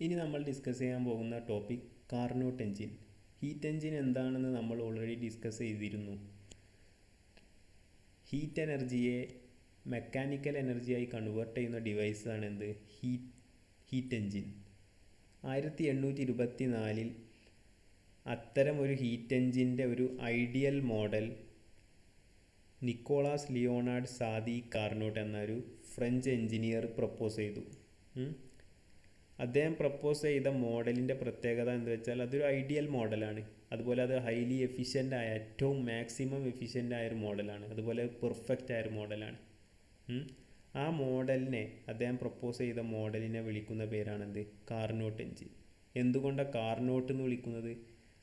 ഇനി നമ്മൾ ഡിസ്കസ് ചെയ്യാൻ പോകുന്ന topic Carnot engine. Heat engine എന്താണെന്ന് നമ്മൾ ഓൾറെഡി ഡിസ്കസ് ചെയ്തിരുന്നു. ഹീറ്റ് എനർജിയെ മെക്കാനിക്കൽ എനർജിയായി കൺവേർട്ട് ചെയ്യുന്ന ഡിവൈസാണ് എന്ത് ഹീറ്റ് എൻജിൻ. 1824 അത്തരം ഒരു ഹീറ്റ് എൻജിൻ്റെ ഒരു ideal model Nicolas Leonard Sadi Carnot എന്നൊരു ഫ്രഞ്ച് എൻജിനീയർ പ്രപ്പോസ് ചെയ്തു. അദ്ദേഹം പ്രപ്പോസ് ചെയ്ത മോഡലിൻ്റെ പ്രത്യേകത എന്ന് വെച്ചാൽ അതൊരു ഐഡിയൽ മോഡലാണ്. അതുപോലെ അത് ഹൈലി എഫിഷ്യൻ്റ് ആയ ഏറ്റവും മാക്സിമം എഫിഷ്യൻ്റ് ആയൊരു മോഡലാണ്. അതുപോലെ പെർഫെക്റ്റ് ആയൊരു മോഡലാണ്. ആ മോഡലിനെ അദ്ദേഹം പ്രപ്പോസ് ചെയ്ത മോഡലിനെ വിളിക്കുന്ന പേരാണെന്ത്? Carnot engine. എന്തുകൊണ്ടാണ് കാർനോട്ട് എന്ന് വിളിക്കുന്നത്?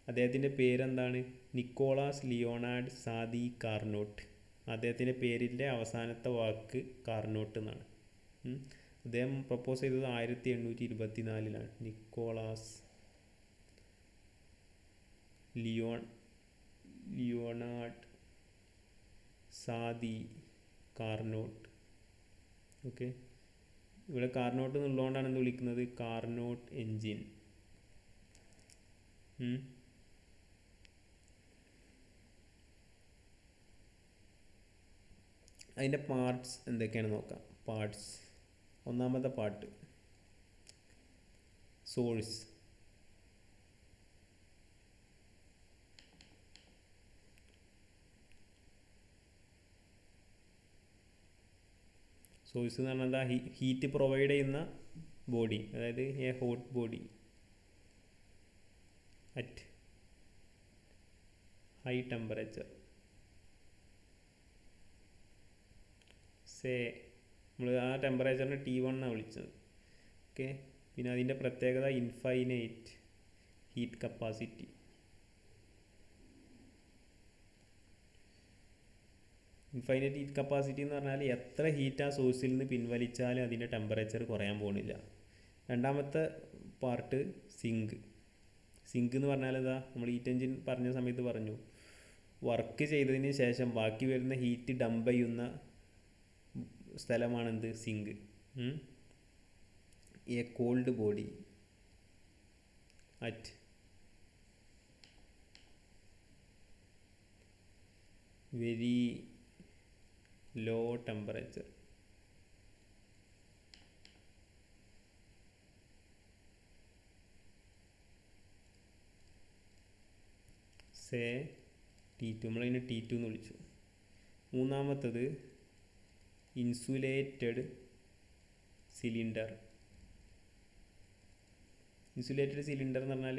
അദ്ദേഹത്തിൻ്റെ പേരെന്താണ്? Nicolas Leonard Sadi Carnot. അദ്ദേഹത്തിൻ്റെ പേരിൻ്റെ അവസാനത്തെ വാക്ക് കാർനോട്ട് എന്നാണ്. അദ്ദേഹം പ്രപ്പോസ് ചെയ്തത് 1824 Nicolas Leonard Sadi Carnot. Okay, ഇവിടെ കാർനോട്ട് എന്നുള്ളതുകൊണ്ടാണ് എന്ത് വിളിക്കുന്നത്? Carnot engine. അതിൻ്റെ പാർട്സ് എന്തൊക്കെയാണെന്ന് നോക്കാം. പാർട്സ്, ഒന്നാമത്തെ പാർട്ട് സോഴ്സ്. സോഴ്സ് എന്ന് പറഞ്ഞാൽ എന്താ? ഹീറ്റ് പ്രൊവൈഡ് ചെയ്യുന്ന ബോഡി, അതായത് A hot body at high temperature. നമ്മൾ ആ ടെമ്പറേച്ചറിന് T1 എന്നാണ് വിളിച്ചത്. ഓക്കെ, പിന്നെ അതിൻ്റെ പ്രത്യേകത infinite heat capacity. Infinite heat capacity എന്ന് പറഞ്ഞാൽ എത്ര ഹീറ്റ് ആ സോഴ്സിൽ നിന്ന് പിൻവലിച്ചാലും അതിൻ്റെ ടെമ്പറേച്ചർ കുറയാൻ പോകുന്നില്ല. രണ്ടാമത്തെ പാർട്ട് സിങ്ക്. സിങ്ക് എന്ന് പറഞ്ഞാൽ എന്താ? നമ്മൾ ഹീറ്റ് എൻജിൻ പറഞ്ഞ സമയത്ത് പറഞ്ഞു, വർക്ക് ചെയ്തതിന് ശേഷം ബാക്കി വരുന്ന ഹീറ്റ് ഡംപ് ചെയ്യുന്ന സ്ഥലമാണെന്ത്? Sink. A cold body at very low temperature. Say T2, നമ്മളതിനെ T2 എന്ന് വിളിച്ചു. മൂന്നാമത്തത് ഇൻസുലേറ്റഡ് സിലിണ്ടർ. ഇൻസുലേറ്റഡ് സിലിണ്ടർ എന്ന് പറഞ്ഞാൽ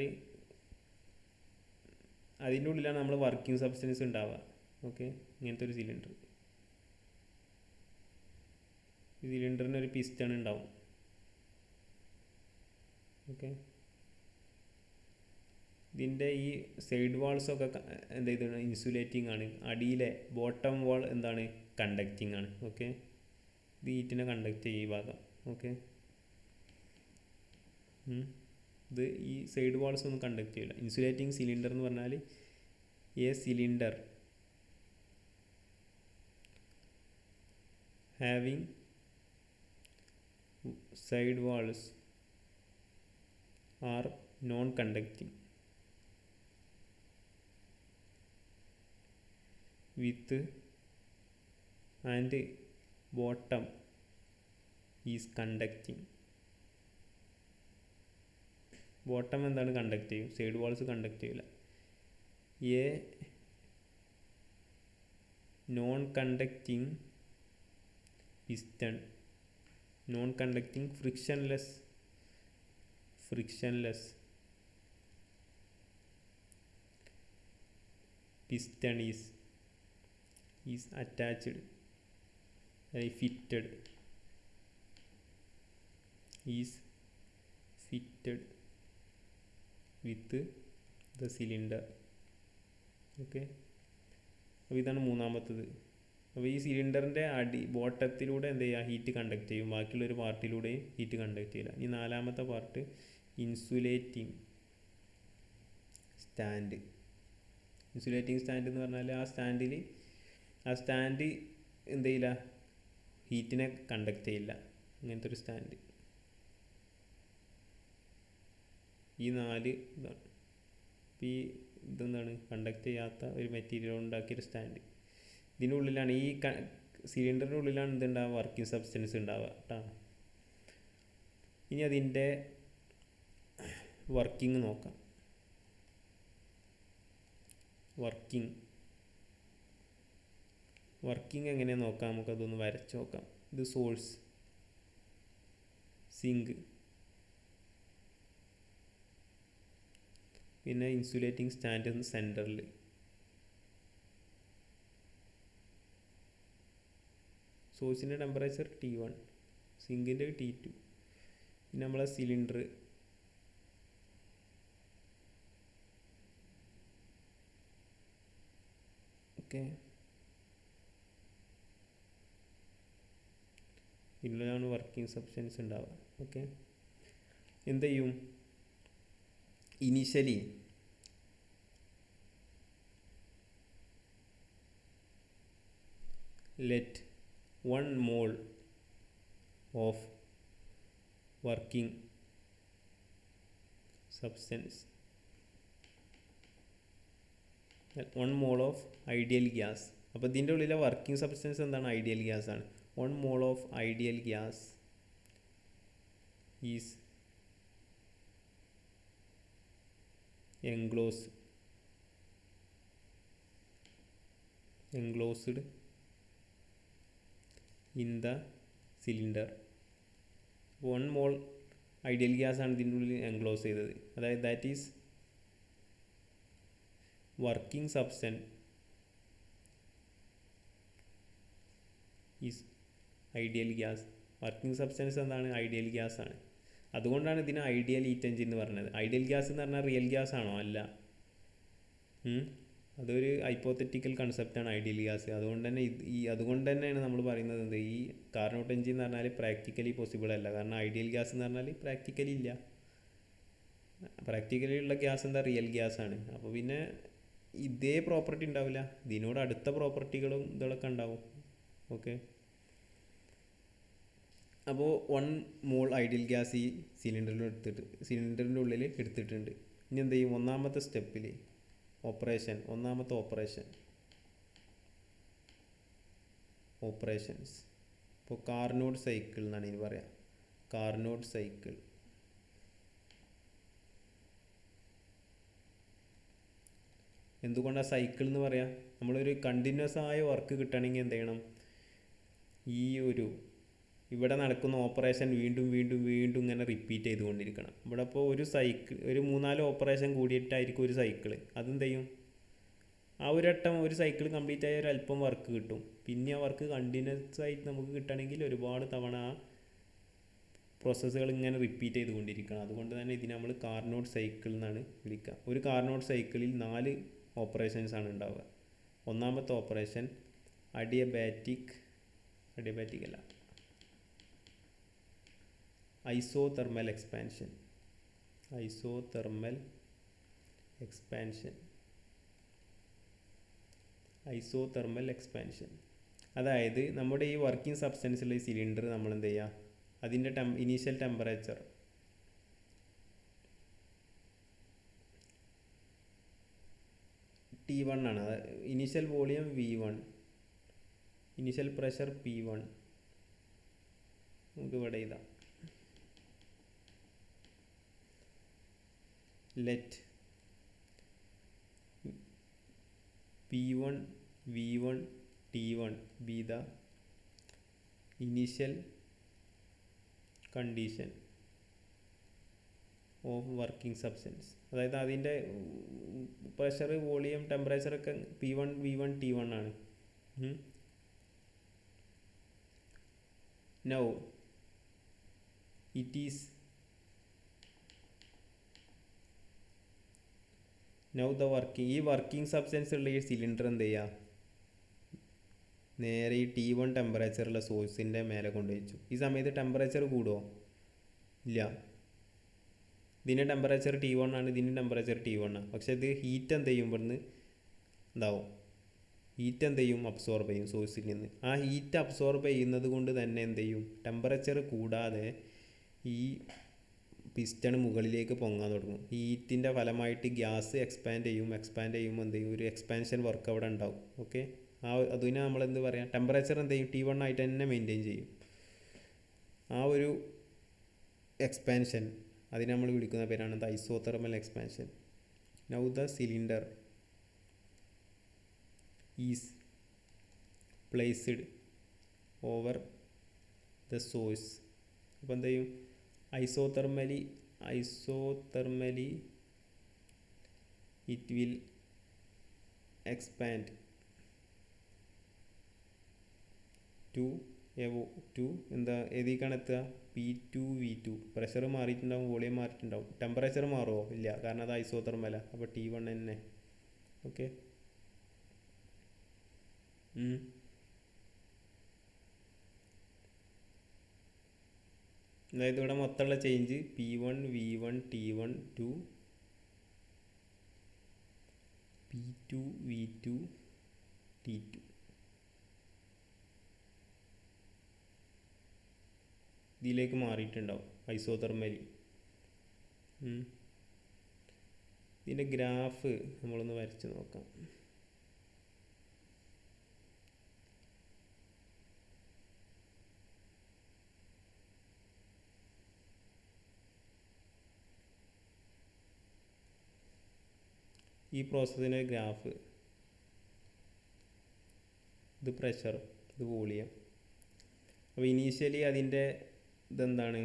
അതിൻ്റെ ഉള്ളിലാണ് നമ്മൾ വർക്കിംഗ് സബ്സ്റ്റൻസ് ഉണ്ടാവുക. ഓക്കെ, ഇങ്ങനത്തെ ഒരു സിലിണ്ടർ. ഈ സിലിണ്ടറിന് ഒരു പിസ്റ്റൺ ഉണ്ടാവും. ഓക്കെ, ഇതിൻ്റെ ഈ സൈഡ് വാൾസൊക്കെ എന്ത് ചെയ്താണ്? ഇൻസുലേറ്റിംഗ് ആണ്. അടിയിലെ ബോട്ടം വാൾ എന്താണ്? കണ്ടക്റ്റിംഗ് ആണ്. ഓക്കെ, ഇത് ഹീറ്റിനെ കണ്ടക്ട് ചെയ്യും ഈ ഭാഗം. ഓക്കെ, ഇത് ഈ സൈഡ് വാൾസ് ഒന്നും കണ്ടക്ട് ചെയ്യില്ല. ഇൻസുലേറ്റിംഗ് സിലിണ്ടർ എന്ന് പറഞ്ഞാൽ a cylinder having side walls are non conducting with and bottom is conducting. Bottom എന്താണ്? കണ്ടക്ട് ചെയ്യും. സൈഡ് വാൾസ് കണ്ടക്ട് ചെയ്യില്ല. A non conducting piston, non conducting frictionless piston is attached, fitted with the cylinder. Okay, അപ്പോൾ ഇതാണ് മൂന്നാമത്തത്. അപ്പോൾ ഈ സിലിണ്ടറിൻ്റെ ബോട്ടത്തിലൂടെ എന്ത് ചെയ്യുക? ഹീറ്റ് കണ്ടക്ട് ചെയ്യും. ബാക്കിയുള്ളൊരു പാർട്ടിലൂടെയും ഹീറ്റ് കണ്ടക്ട് ചെയ്യില്ല. ഈ നാലാമത്തെ part insulating stand. Insulating stand എന്ന് പറഞ്ഞാൽ ആ സ്റ്റാൻഡ് എന്ത് ചെയ്യില്ല? ഹീറ്റിനെ കണ്ടക്ട് ചെയ്യില്ല. അങ്ങനത്തെ ഒരു സ്റ്റാൻഡ്. ഈ 4 ഇതാണ്. ഈ ഇതെന്താണ് കണ്ടക്ട് ചെയ്യാത്ത ഒരു മെറ്റീരിയൽ ഉണ്ടാക്കിയൊരു സ്റ്റാൻഡ്. ഇതിൻ്റെ ഉള്ളിലാണ് ഈ സിലിണ്ടറിൻ്റെ ഉള്ളിലാണ് ഇതുണ്ടാവുക, വർക്കിംഗ് സബ്സ്റ്റൻസ് ഉണ്ടാവുക കേട്ടോ. ഇനി അതിൻ്റെ വർക്കിംഗ് നോക്കാം. വർക്കിംഗ് എങ്ങനെയാണ് നോക്കാം, നമുക്കതൊന്ന് വരച്ച് നോക്കാം. ഇത് സോഴ്സ്, സിങ്ക്, പിന്നെ ഇൻസുലേറ്റിംഗ് സ്റ്റാൻഡ് സെൻറ്ററിൽ, സോഴ്സിൻ്റെ ടെമ്പറേച്ചർ T1, സിങ്കിൻ്റെ T2, പിന്നെ നമ്മളെ സിലിണ്ടർ, ഓക്കെ. ഇതിലാണ് വർക്കിംഗ് സബ്സ്റ്റൻസ് ഉണ്ടാവുക. ഓക്കെ, എന്ത് ചെയ്യും, initially let 1 mole of working substance, 1 mole of ideal gas. അപ്പോൾ ഇതിൻ്റെ ഉള്ളിലെ വർക്കിംഗ് സബ്സ്റ്റൻസ് എന്താണ്, ഐഡിയൽ ഗ്യാസ് ആണ്. 1 mole of ideal gas is enclosed in the cylinder. 1 mole ideal gas ആണ് ഇതിൻ്റെ ഉള്ളിൽ എൻക്ലോസ് ചെയ്തത്. അതായത് that is working substance is ideal gas. Working substance എന്താണ്, ഐഡിയൽ ഗ്യാസ് ആണ്. അതുകൊണ്ടാണ് ഇതിന് ഐഡിയൽ ഹീറ്റ് എഞ്ചിൻ എന്ന് പറഞ്ഞത്. ഐഡിയൽ ഗ്യാസ് എന്ന് പറഞ്ഞാൽ റിയൽ ഗ്യാസ് ആണോ, അല്ല. അതൊരു ഹൈപ്പോത്തറ്റിക്കൽ കൺസെപ്റ്റാണ് ഐഡിയൽ ഗ്യാസ്. അതുകൊണ്ട് തന്നെയാണ് നമ്മൾ പറയുന്നത് എന്ത്, ഈ കാർനോട്ട് എഞ്ചിൻ എന്ന് പറഞ്ഞാൽ പ്രാക്ടിക്കലി പോസിബിൾ അല്ല. കാരണം ഐഡിയൽ ഗ്യാസ് എന്ന് പറഞ്ഞാൽ പ്രാക്ടിക്കലി ഇല്ല. പ്രാക്ടിക്കലി ഉള്ള ഗ്യാസ് എന്താ, റിയൽ ഗ്യാസ് ആണ്. അപ്പോൾ പിന്നെ ഇതേ പ്രോപ്പർട്ടി ഉണ്ടാവില്ല, ഇതിനോട് അടുത്ത പ്രോപ്പർട്ടികളും ഇതൊക്കെ ഉണ്ടാവും. ഓക്കെ, അപ്പോൾ 1 mole ഐഡിയൽ ഗ്യാസ് ഈ സിലിണ്ടറിൻ്റെ ഉള്ളിൽ എടുത്തിട്ടുണ്ട്. ഇനി എന്ത് ചെയ്യും, ഒന്നാമത്തെ സ്റ്റെപ്പിൽ ഒന്നാമത്തെ ഓപ്പറേഷൻസ്. ഇപ്പോൾ കാർനോട്ട് സൈക്കിൾ എന്നാണ് ഇനി പറയാം. കാർനോട്ട് സൈക്കിൾ എന്തുകൊണ്ടാണ് സൈക്കിൾ എന്ന് പറയാം, നമ്മളൊരു കണ്ടിന്യൂസ് ആയ വർക്ക് കിട്ടണമെങ്കിൽ എന്ത് ചെയ്യണം, ഇവിടെ നടക്കുന്ന ഓപ്പറേഷൻ വീണ്ടും ഇങ്ങനെ റിപ്പീറ്റ് ചെയ്തുകൊണ്ടിരിക്കണം. ഇവിടെ ഇപ്പോൾ ഒരു 3-4 ഓപ്പറേഷൻ കൂടിയിട്ടായിരിക്കും ഒരു സൈക്കിൾ. അതെന്ത് ചെയ്യും, ആ ഒരു വട്ടം ഒരു സൈക്കിൾ കംപ്ലീറ്റ് ആയ ഒരു അല്പം വർക്ക് കിട്ടും. പിന്നെ ആ വർക്ക് കണ്ടിന്യൂസ് ആയിട്ട് നമുക്ക് കിട്ടണമെങ്കിൽ ഒരുപാട് തവണ ആ പ്രോസസ്സുകൾ ഇങ്ങനെ റിപ്പീറ്റ് ചെയ്തുകൊണ്ടിരിക്കണം. അതുകൊണ്ട് തന്നെ ഇതിനെ നമ്മൾ കാർനോട്ട് സൈക്കിൾ എന്നാണ് വിളിക്കുക. ഒരു കാർനോട്ട് സൈക്കിളിൽ 4 ഓപ്പറേഷൻസ് ആണ് ഉണ്ടാവുക. ഒന്നാമത്തെ ഓപ്പറേഷൻ അഡിയബാറ്റിക് അല്ല, ഐസോതെർമൽ എക്സ്പാൻഷൻ. അതായത് നമ്മുടെ ഈ വർക്കിംഗ് സബ്സ്റ്റൻസിലുള്ള ഈ സിലിണ്ടർ നമ്മൾ എന്ത് ചെയ്യുക, അതിൻ്റെ ഇനീഷ്യൽ ടെമ്പറേച്ചർ T1 ആണ്. Initial volume V1, initial pressure P1. നമുക്ക് ഇവിടെ ഇതാ let P1, V1, T1 be the initial condition of working substance. അതായത് അതിൻ്റെ pressure, volume, ടെമ്പറേച്ചറൊക്കെ P1, V1, T1 ആണ്. Now it is ഈ വർക്കിംഗ് സബ്സ്റ്റൻസ് ഉള്ള ഈ സിലിണ്ടർ എന്ത് ചെയ്യുക, നേരെ ഈ T1 ടെമ്പറേച്ചറുള്ള സോഴ്സിൻ്റെ മേലെ കൊണ്ടുവച്ചു. ഈ സമയത്ത് ടെമ്പറേച്ചർ കൂടുമോ, ഇല്ല. ഇതിൻ്റെ ടെമ്പറേച്ചർ T1 ആണ്, ഇതിൻ്റെ ടെമ്പറേച്ചർ T1 ആണ്. പക്ഷേ ഇത് ഹീറ്റ് എന്ത് ചെയ്യും, ഇവിടുന്ന് ഹീറ്റ് എന്ത് ചെയ്യും, അബ്സോർബ് ചെയ്യും സോഴ്സിൽ നിന്ന്. ആ ഹീറ്റ് അബ്സോർബ് ചെയ്യുന്നത് കൊണ്ട് തന്നെ എന്ത് ചെയ്യും, ടെമ്പറേച്ചർ കൂടാതെ ഈ പിസ്റ്റൺ മുകളിലേക്ക് പൊങ്ങാൻ തുടങ്ങും. ഹീറ്റിൻ്റെ ഫലമായിട്ട് ഗ്യാസ് എക്സ്പാൻഡ് ചെയ്യുമ്പോൾ എന്ത് ചെയ്യും, ഒരു എക്സ്പാൻഷൻ വർക്ക് അവിടെ ഉണ്ടാവും. ഓക്കെ, അതിനെ നമ്മൾ എന്ത് പറയാം, ടെമ്പറേച്ചർ എന്ത് ചെയ്യും, T1 ആയിട്ട് തന്നെ മെയിൻറ്റെയിൻ ചെയ്യും. ആ ഒരു എക്സ്പാൻഷൻ അതിനെ നമ്മൾ വിളിക്കുന്ന പേരാണ് the isothermal expansion. Now the cylinder is placed over the source. അപ്പോൾ എന്ത് ചെയ്യും, isothermally it will expand to എന്താ ഏതിലേക്കാണ് എത്തുക, P2V2. പ്രഷർ മാറിയിട്ടുണ്ടാവും, വോളിയം മാറിയിട്ടുണ്ടാവും. ടെമ്പറേച്ചർ മാറുമോ, ഇല്ല, കാരണം അത് ഐസോതെർമല. അപ്പോൾ T1 തന്നെ. ഓക്കെ, അതായത് ഇവിടെ മൊത്തമുള്ള change P1 V1 T1 to P2 V2 T2. ഇതിലേക്ക് മാറിയിട്ടുണ്ടാവും ഐസോതെർമലി. ഇതിൻ്റെ ഗ്രാഫ് നമ്മളൊന്ന് വരച്ച് നോക്കാം. ഈ പ്രോസസ്സിൻ്റെ ഗ്രാഫ്, ഇത് പ്രഷർ, ഇത് വോളിയം. അപ്പോൾ ഇനീഷ്യലി അതിൻ്റെ ഇതെന്താണ്,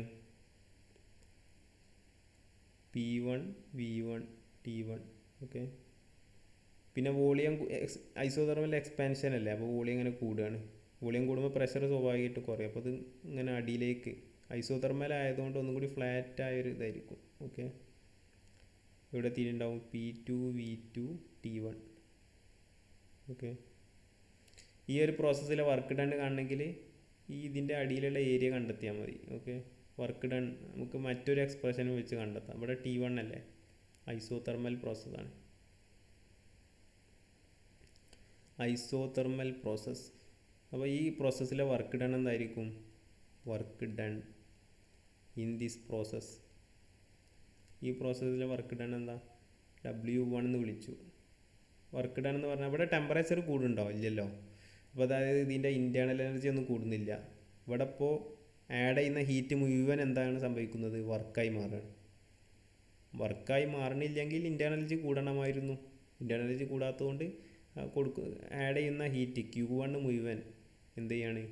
P1 V1 T1. ഓക്കെ, പിന്നെ വോളിയം ഐസോതെർമൽ എക്സ്പാൻഷൻ അല്ലേ, അപ്പോൾ വോളിയം ഇങ്ങനെ കൂടുകയാണ്. വോളിയം കൂടുമ്പോൾ പ്രഷർ സ്വാഭാവികമായിട്ട് കുറയും. അപ്പോൾ ഇത് ഇങ്ങനെ അടിയിലേക്ക് ഐസോതെർമൽ ആയതുകൊണ്ട് ഒന്നും കൂടി ഫ്ലാറ്റായൊരു ഇതായിരിക്കും. ഓക്കെ, ഇവിടെ എത്തിയിട്ടുണ്ടാവും P2 V2 T1. ഓക്കെ, ഈ ഒരു പ്രോസസ്സിലെ വർക്ക് ഡൺ കാണണമെങ്കിൽ ഇതിൻ്റെ അടിയിലുള്ള ഏരിയ കണ്ടെത്തിയാൽ മതി. ഓക്കെ, വർക്ക് ഡൺ നമുക്ക് മറ്റൊരു എക്സ്പ്രഷൻ വെച്ച് കണ്ടെത്താം. ഇവിടെ T1 അല്ലേ, ഐസോതെർമൽ പ്രോസസ്സാണ്. Isothermal process. അപ്പോൾ ഈ പ്രോസസ്സിലെ വർക്ക് ഡൺ എന്തായിരിക്കും, work done in this process. ഈ പ്രോസസ്സിലെ വർക്ക് ഡൺ എന്താ, W1 എന്ന് വിളിച്ചു. വർക്ക് ഡൺ എന്ന് പറഞ്ഞാൽ ഇവിടെ ടെമ്പറേച്ചർ കൂടുന്നുണ്ടോ, ഇല്ലല്ലോ. അപ്പോൾ അതായത് ഇതിൻ്റെ ഇൻറ്റേർണൽ എനർജി ഒന്നും കൂടുന്നില്ല. ഇവിടെ ഇപ്പോൾ ആഡ് ചെയ്യുന്ന ഹീറ്റ് മുഴുവൻ എന്താണ് സംഭവിക്കുന്നത്, വർക്കായി മാറുകയാണ്. വർക്കായി മാറണില്ലെങ്കിൽ ഇൻറ്റേർണൽ എനർജി കൂടണമായിരുന്നു. ഇൻറ്റേർണൽ എനർജി കൂടാത്തതുകൊണ്ട് ആഡ് ചെയ്യുന്ന ഹീറ്റ് Q1 മുഴുവൻ എന്ത് ചെയ്യാണ്,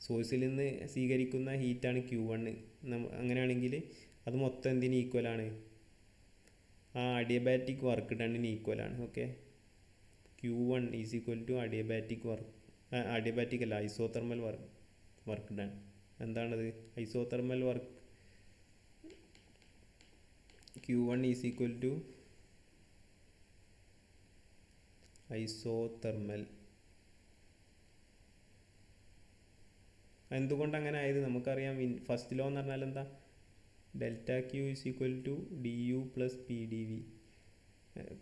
സോഴ്സിൽ നിന്ന് സ്വീകരിക്കുന്ന ഹീറ്റാണ് Q1. അങ്ങനെയാണെങ്കിൽ അത് മൊത്തം എന്തിന് ഈക്വലാണ്, ആ അഡിയബാറ്റിക് വർക്ക് ഡണ്ണിന് ഈക്വലാണ്. Okay, Q1 is equal to adiabatic അല്ല, ഐസോതെർമൽ വർക്ക് ഡൺ. എന്താണത്, isothermal work Q1 is equal to isothermal. എന്തുകൊണ്ട് അങ്ങനെ ആയത് നമുക്കറിയാം. ഫസ്റ്റ് ലോ എന്ന് പറഞ്ഞാൽ എന്താ, delta Q is equal to DU plus PdV.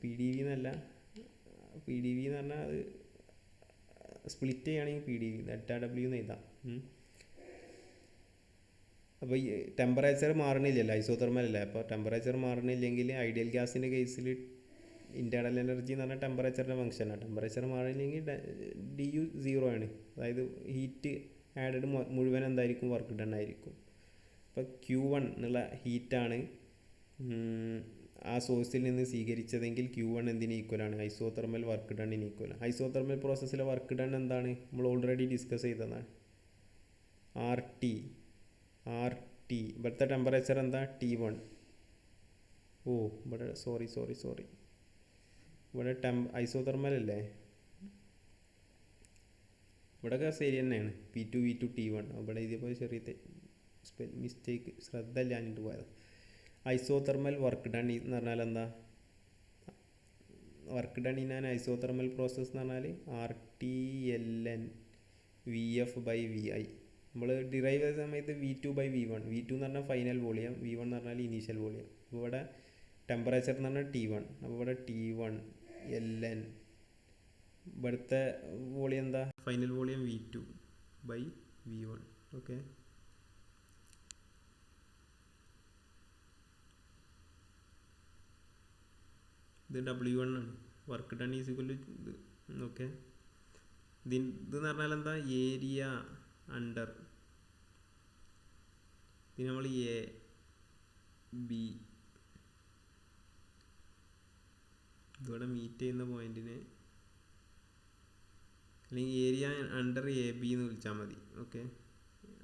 PdV എന്നല്ല, PdV എന്ന് പറഞ്ഞാൽ അത് സ്പ്ലിറ്റ് ചെയ്യുകയാണെങ്കിൽ PdV, ഡെൽറ്റ W എന്ന് എഴുതാം. അപ്പോൾ ഈ ടെമ്പറേച്ചർ മാറണില്ലല്ലോ, ഐസോതെർമൽ അല്ലേ. അപ്പോൾ ടെമ്പറേച്ചർ മാറണില്ലെങ്കിൽ ഐഡിയൽ ഗ്യാസിൻ്റെ കേസിൽ ഇൻറ്റേർണൽ എനർജി എന്ന് പറഞ്ഞാൽ ടെമ്പറേച്ചറിൻ്റെ ഫംഗ്ഷനാണ്. ടെമ്പറേച്ചർ മാറില്ലെങ്കിൽ DU 0 ആണ്. അതായത് ഹീറ്റ് ആഡഡ് മുഴുവൻ എന്തായിരിക്കും, വർക്ക് ഡൺ ആയിരിക്കും. അപ്പോൾ Q1 എന്നുള്ള ഹീറ്റാണ് ആ സോഴ്സിൽ നിന്ന് സ്വീകരിച്ചതെങ്കിൽ Q1 എന്തിന് ഈക്വലാണ്, ഐസോതെർമൽ വർക്ക് ഡണ്ണിന് ഈക്വൽ. ഐസോതെർമൽ പ്രോസസ്സിലെ വർക്ക് ഡൺ എന്താണ്, നമ്മൾ ഓൾറെഡി ഡിസ്കസ് ചെയ്തതാണ്, RT. ഇവിടുത്തെ ടെമ്പറേച്ചർ എന്താ, T1. ഇവിടെ സോറി ഇവിടെ ഐസോതെർമൽ അല്ലേ, ഇവിടെയൊക്കെ ശരി തന്നെയാണ്, P2 V2 T1. ഇവിടെ ഇതേപോലെ ചെറിയ മിസ്റ്റേക്ക്, ശ്രദ്ധ ഇല്ലാഞ്ഞിട്ട് പോയത്. ഐസോതെർമൽ വർക്ക് ഡൺ എന്ന് പറഞ്ഞാൽ എന്താ, work done in an isothermal process എന്ന് പറഞ്ഞാൽ RT/ln VF/VI. നമ്മൾ ഡിറൈവ് ചെയ്ത സമയത്ത് V2/V1. V2 എന്ന് പറഞ്ഞാൽ ഫൈനൽ വോളിയം, V1 എന്ന് പറഞ്ഞാൽ ഇനീഷ്യൽ വോളിയം. അപ്പോൾ ഇവിടെ ടെമ്പറേച്ചർ എന്ന് പറഞ്ഞാൽ T1. അപ്പോൾ ഇവിടെ T1 ln, ഇവിടുത്തെ വോളിയം എന്താ, ഫൈനൽ വോളിയം V2/V1. ഓക്കെ, ഇത് W1 ആണ്. Work done is equal to ഇത്. ഓക്കെ, ഇതെന്ന് പറഞ്ഞാൽ എന്താ, ഏരിയ അണ്ടർ ഇത് നമ്മൾ എ ബി ഇവിടെ മീറ്റ് ചെയ്യുന്ന പോയിന്റിനെ അല്ലെങ്കിൽ ഏരിയ അണ്ടർ എ ബി എന്ന് വിളിച്ചാൽ മതി. ഓക്കെ,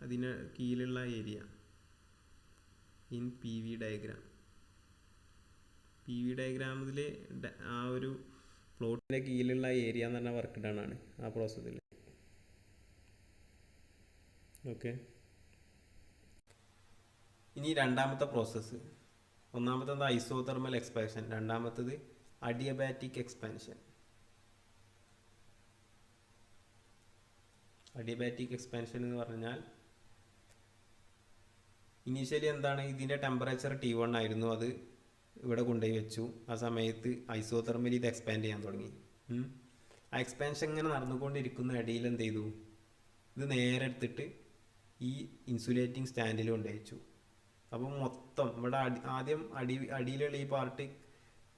അതിന് കീഴിലുള്ള area in P V diagram. P V ഡയഗ്രാമിൽ ആ ഒരു പ്ലോട്ടിൻ്റെ കീഴിലുള്ള ഏരിയ എന്ന് പറഞ്ഞാൽ വർക്ക് ഡൺ ആണ് ആ പ്രോസസ്സിൽ. ഓക്കെ, ഇനി രണ്ടാമത്തെ പ്രോസസ്സ്. ഒന്നാമത്തേത് ഐസോതെർമൽ എക്സ്പാൻഷൻ, രണ്ടാമത്തേത് അഡിയബാറ്റിക് എക്സ്പാൻഷൻ. അഡിയബാറ്റിക് എക്സ്പാൻഷൻ എന്ന് പറഞ്ഞാൽ ഇനീഷ്യലി എന്താണ്, ഇതിൻ്റെ ടെമ്പറേച്ചർ T1 ആയിരുന്നു, അത് ഇവിടെ കൊണ്ടുപോയി വെച്ചു. ആ സമയത്ത് ഐസോതെർമലി ഇത് എക്സ്പാൻഡ് ചെയ്യാൻ തുടങ്ങി. ആ എക്സ്പാൻഷൻ ഇങ്ങനെ നടന്നുകൊണ്ടിരിക്കുന്ന ഇടയിൽ എന്ത് ചെയ്തു, ഇത് നേരെ എടുത്തിട്ട് ഈ ഇൻസുലേറ്റിംഗ് സ്റ്റാൻഡിൽ കൊണ്ടുപോയി വെച്ചു. അപ്പം മൊത്തം ഇവിടെ ആദ്യം അടിയിലുള്ള ഈ പാർട്ട്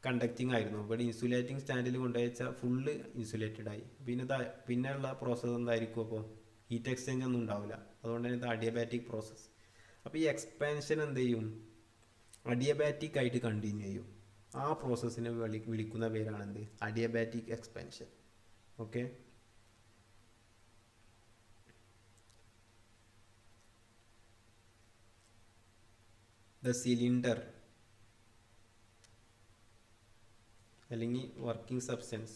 കണ്ടക്റ്റിംഗ് ആയിരുന്നു, ഇവിടെ ഇൻസുലേറ്റിംഗ് സ്റ്റാൻഡിൽ കൊണ്ടുവച്ചാൽ ഫുള്ള് ഇൻസുലേറ്റഡ് ആയി. പിന്നെയുള്ള പ്രോസസ്സ് എന്തായിരിക്കും, അപ്പോൾ ഹീറ്റ് എക്സ്ചേഞ്ച് ഒന്നും ഉണ്ടാവില്ല. അതുകൊണ്ട് തന്നെ ഇത് അഡിയബാറ്റിക് പ്രോസസ്സ്. അപ്പോൾ ഈ എക്സ്പാൻഷൻ എന്ത് ചെയ്യും, അഡിയബാറ്റിക് ആയിട്ട് കണ്ടിന്യൂ ചെയ്യും. ആ പ്രോസസ്സിനെ വിളിക്കുന്ന പേരാണ് എന്ത്, adiabatic expansion. Okay, the cylinder അല്ലെങ്കിൽ വർക്കിംഗ് സബ്സ്റ്റൻസ്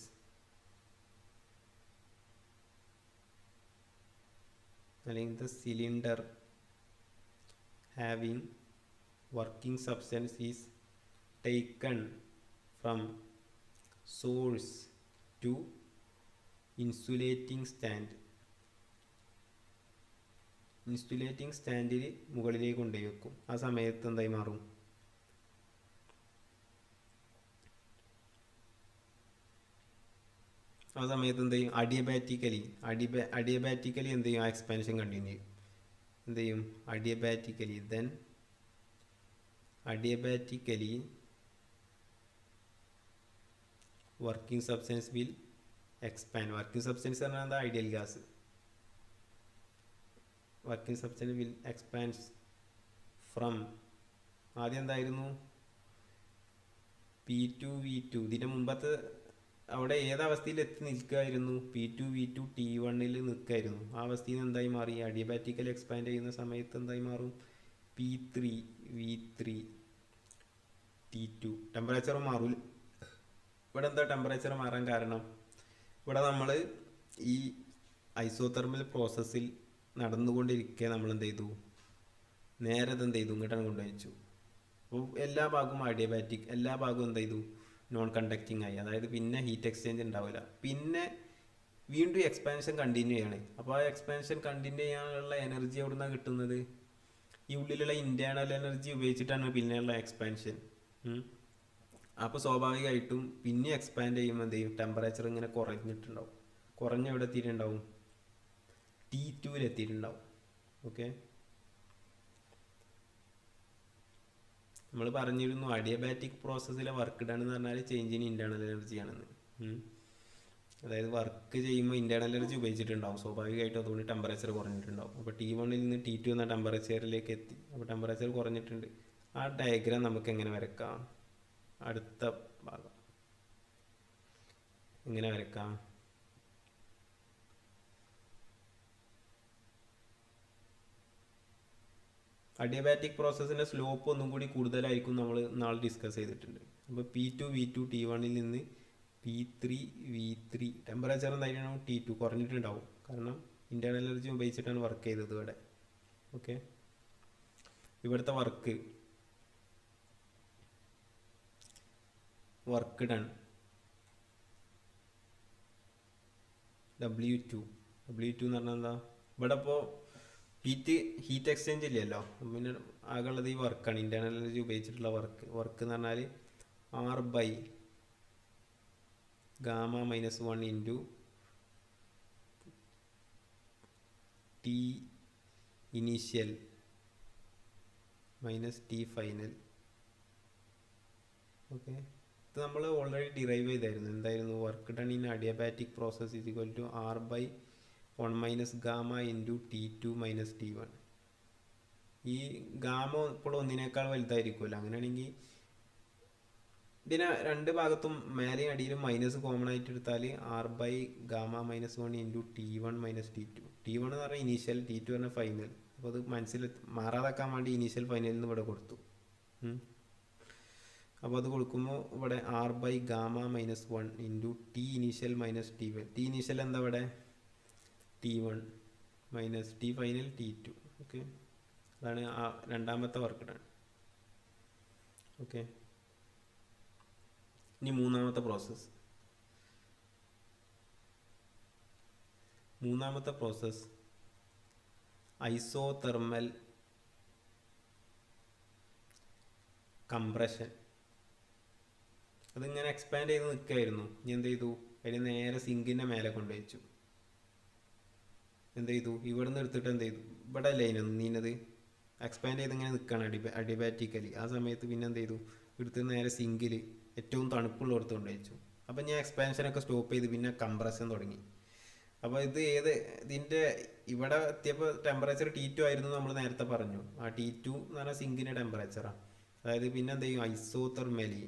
അല്ലെങ്കിൽ the cylinder having working substance is taken from source to insulating stand. Insulating സ്റ്റാൻഡിൽ മുകളിലേക്ക് കൊണ്ടുപോയി വെക്കും. ആ സമയത്ത് എന്തായി മാറും, ആ സമയത്ത് എന്ത് ചെയ്യും, അഡിയബാറ്റിക്കലി എന്ത് ചെയ്യും, ആ എക്സ്പാൻഷൻ കണ്ടിന്യൂ ചെയ്യും. എന്ത് ചെയ്യും, adiabatically working substance will expand. Working substance പറഞ്ഞാൽ എന്താ, ideal gas. Working substance will expand from, ആദ്യം എന്തായിരുന്നു, P2 V2. ഇതിൻ്റെ മുമ്പത്തെ അവിടെ ഏതവസ്ഥയിൽ എത്തി നിൽക്കുകയായിരുന്നു, P2 V2 T1ൽ നിൽക്കുകയായിരുന്നു. ആ അവസ്ഥയിൽ നിന്ന് എന്തായി മാറി, അഡിയബാറ്റിക്കൽ എക്സ്പാൻഡ് ചെയ്യുന്ന സമയത്ത് എന്തായി മാറും, P3 V3 T2. ടെമ്പറേച്ചർ മാറൂല. ഇവിടെ എന്താ ടെമ്പറേച്ചർ മാറാൻ കാരണം, ഇവിടെ നമ്മൾ ഈ ഐസോതെർമൽ പ്രോസസ്സിൽ നടന്നുകൊണ്ടിരിക്കെ നമ്മൾ എന്ത് ചെയ്തു, നേരെ എന്ത് ചെയ്തു, ഇങ്ങോട്ടാണ് കൊണ്ടുവച്ചു. അപ്പോൾ എല്ലാ ഭാഗവും അഡിയബാറ്റിക്, എല്ലാ ഭാഗവും എന്ത് ചെയ്തു, നോൺ കണ്ടക്റ്റിംഗ് ആയി. അതായത് പിന്നെ ഹീറ്റ് എക്സ്ചേഞ്ച് ഉണ്ടാവില്ല. പിന്നെ വീണ്ടും എക്സ്പാൻഷൻ കണ്ടിന്യൂ ചെയ്യാണ്. അപ്പോൾ ആ എക്സ്പാൻഷൻ കണ്ടിന്യൂ ചെയ്യാനുള്ള എനർജി എവിടെ നിന്നാണ് കിട്ടുന്നത്, ഈ ഉള്ളിലുള്ള ഇൻറ്റേർണൽ എനർജി ഉപയോഗിച്ചിട്ടാണ് പിന്നെയുള്ള എക്സ്പാൻഷൻ. അപ്പോൾ സ്വാഭാവികമായിട്ടും പിന്നെ എക്സ്പാൻഡ് ചെയ്യുമ്പോൾ എന്ത് ചെയ്യും, ടെമ്പറേച്ചർ ഇങ്ങനെ കുറഞ്ഞിട്ടുണ്ടാവും. കുറഞ്ഞ എവിടെ എത്തിയിട്ടുണ്ടാവും, T2 എത്തിയിട്ടുണ്ടാവും. ഓക്കെ, നമ്മൾ പറഞ്ഞിരുന്നു അഡിയബാറ്റിക് പ്രോസസ്സിലെ വർക്ക് ഡൺ എന്ന് പറഞ്ഞാൽ ചേഞ്ച് ഇൻ ഇൻറ്റേർണൽ എനർജി ആണെന്ന്. അതായത് വർക്ക് ചെയ്യുമ്പോൾ ഇൻറ്റേർണൽ എനർജി ഉപയോഗിച്ചിട്ടുണ്ടാവും സ്വാഭാവികമായിട്ടും, അതുകൊണ്ട് ടെമ്പറേച്ചർ കുറഞ്ഞിട്ടുണ്ടാവും. അപ്പോൾ T1 നിന്ന് T2 എന്ന ടെമ്പറേച്ചറിലേക്ക് എത്തി. അപ്പോൾ ടെമ്പറേച്ചർ കുറഞ്ഞിട്ടുണ്ട്. ആ ഡയഗ്രാം നമുക്ക് എങ്ങനെ വരക്കാം, അടുത്ത ഭാഗം എങ്ങനെ വരക്കാം, അഡിയബാറ്റിക് പ്രോസസ്സിൻ്റെ സ്ലോപ്പ് ഒന്നും കൂടി കൂടുതലായിരിക്കും, നമ്മൾ നാളെ ഡിസ്കസ് ചെയ്തിട്ടുണ്ട്. അപ്പോൾ P2 V2 T1ൽ നിന്ന് P3 V3 ടെമ്പറേച്ചർ എന്തായാലും T2 കുറഞ്ഞിട്ടുണ്ടാവും, കാരണം ഇൻറ്റേർണൽ എനർജി ഉപയോഗിച്ചിട്ടാണ് വർക്ക് ചെയ്തത് ഇവിടെ. ഓക്കെ, ഇവിടുത്തെ വർക്ക് ഡൺ W2 എന്ന് പറഞ്ഞാൽ എന്താ, ഇവിടെ ഇപ്പോൾ ഹീറ്റ് എക്സ്ചേഞ്ച് ഇല്ലല്ലോ, പിന്നെ ആകെയുള്ളത് ഈ വർക്കാണ്, ഇൻറ്റേർണൽ എനർജി ഉപയോഗിച്ചിട്ടുള്ള വർക്ക് എന്ന് പറഞ്ഞാൽ R/Γ -1 into T initial minus T final. Okay, ഇത് നമ്മൾ ഓൾറെഡി ഡിറൈവ് ചെയ്തായിരുന്നു. എന്തായിരുന്നു? Work done in adiabatic process is equal to R by 1 minus gamma into T2 minus T1. ഈ ഗാമ ഇപ്പോൾ ഒന്നിനേക്കാൾ വലുതായിരിക്കുമല്ലോ. അങ്ങനെയാണെങ്കിൽ ഇതിനെ രണ്ട് ഭാഗത്തും മേലെയും അടിയിലും മൈനസ് കോമൺ ആയിട്ട് എടുത്താൽ R by gamma minus 1 into T1 minus T2. T1 എന്ന് പറഞ്ഞാൽ ഇനീഷ്യൽ, T2 പറഞ്ഞാൽ ഫൈനൽ. അപ്പോൾ അത് മനസ്സിൽ മാറാതാക്കാൻ വേണ്ടി ഇനീഷ്യൽ ഫൈനലിൽ നിന്ന് ഇവിടെ കൊടുത്തു. അപ്പോൾ അത് കൊടുക്കുമ്പോൾ ഇവിടെ R by gamma minus 1 into T initial minus T1. T initial എന്താ ഇവിടെ? T1 minus T final T2. Okay, അതാണ് ആ രണ്ടാമത്തെ വർക്ക് ഡൺ. ഓക്കെ, ഇനി മൂന്നാമത്തെ പ്രോസസ്സ് ഐസോതെർമൽ കംപ്രഷൻ. അതിങ്ങനെ എക്സ്പാൻഡ് ചെയ്ത് നിൽക്കുകയായിരുന്നു. ഇനി എന്ത് ചെയ്തു? അതിന് നേരെ സിങ്കിൻ്റെ മേലെ കൊണ്ടുവച്ചു. എന്ത് ചെയ്തു? ഇവിടെ നിന്ന് എടുത്തിട്ട് എന്ത് ചെയ്തു? ഇവിടെ അല്ലേ അതിനൊന്നും നീനത് എക്സ്പാൻഡ് ചെയ്ത് ഇങ്ങനെ നിൽക്കുകയാണ് അഡിബാറ്റിക്കലി. ആ സമയത്ത് പിന്നെ എന്ത് ചെയ്തു? എടുത്ത് നേരെ സിങ്കിൽ ഏറ്റവും തണുപ്പുള്ളിടത്ത് കൊണ്ടുവച്ചു. അപ്പം ഞാൻ എക്സ്പാൻഷനൊക്കെ സ്റ്റോപ്പ് ചെയ്ത് പിന്നെ കംപ്രഷൻ തുടങ്ങി. അപ്പോൾ ഇത് ഇതിൻ്റെ ഇവിടെ എത്തിയപ്പോൾ ടെമ്പറേച്ചർ T2 ആയിരുന്നു നമ്മൾ നേരത്തെ പറഞ്ഞു. ആ T2 എന്ന് പറഞ്ഞാൽ സിങ്കിൻ്റെ ടെമ്പറേച്ചറാണ്. അതായത് പിന്നെ എന്ത് ചെയ്യും? ഐസോതെർമലി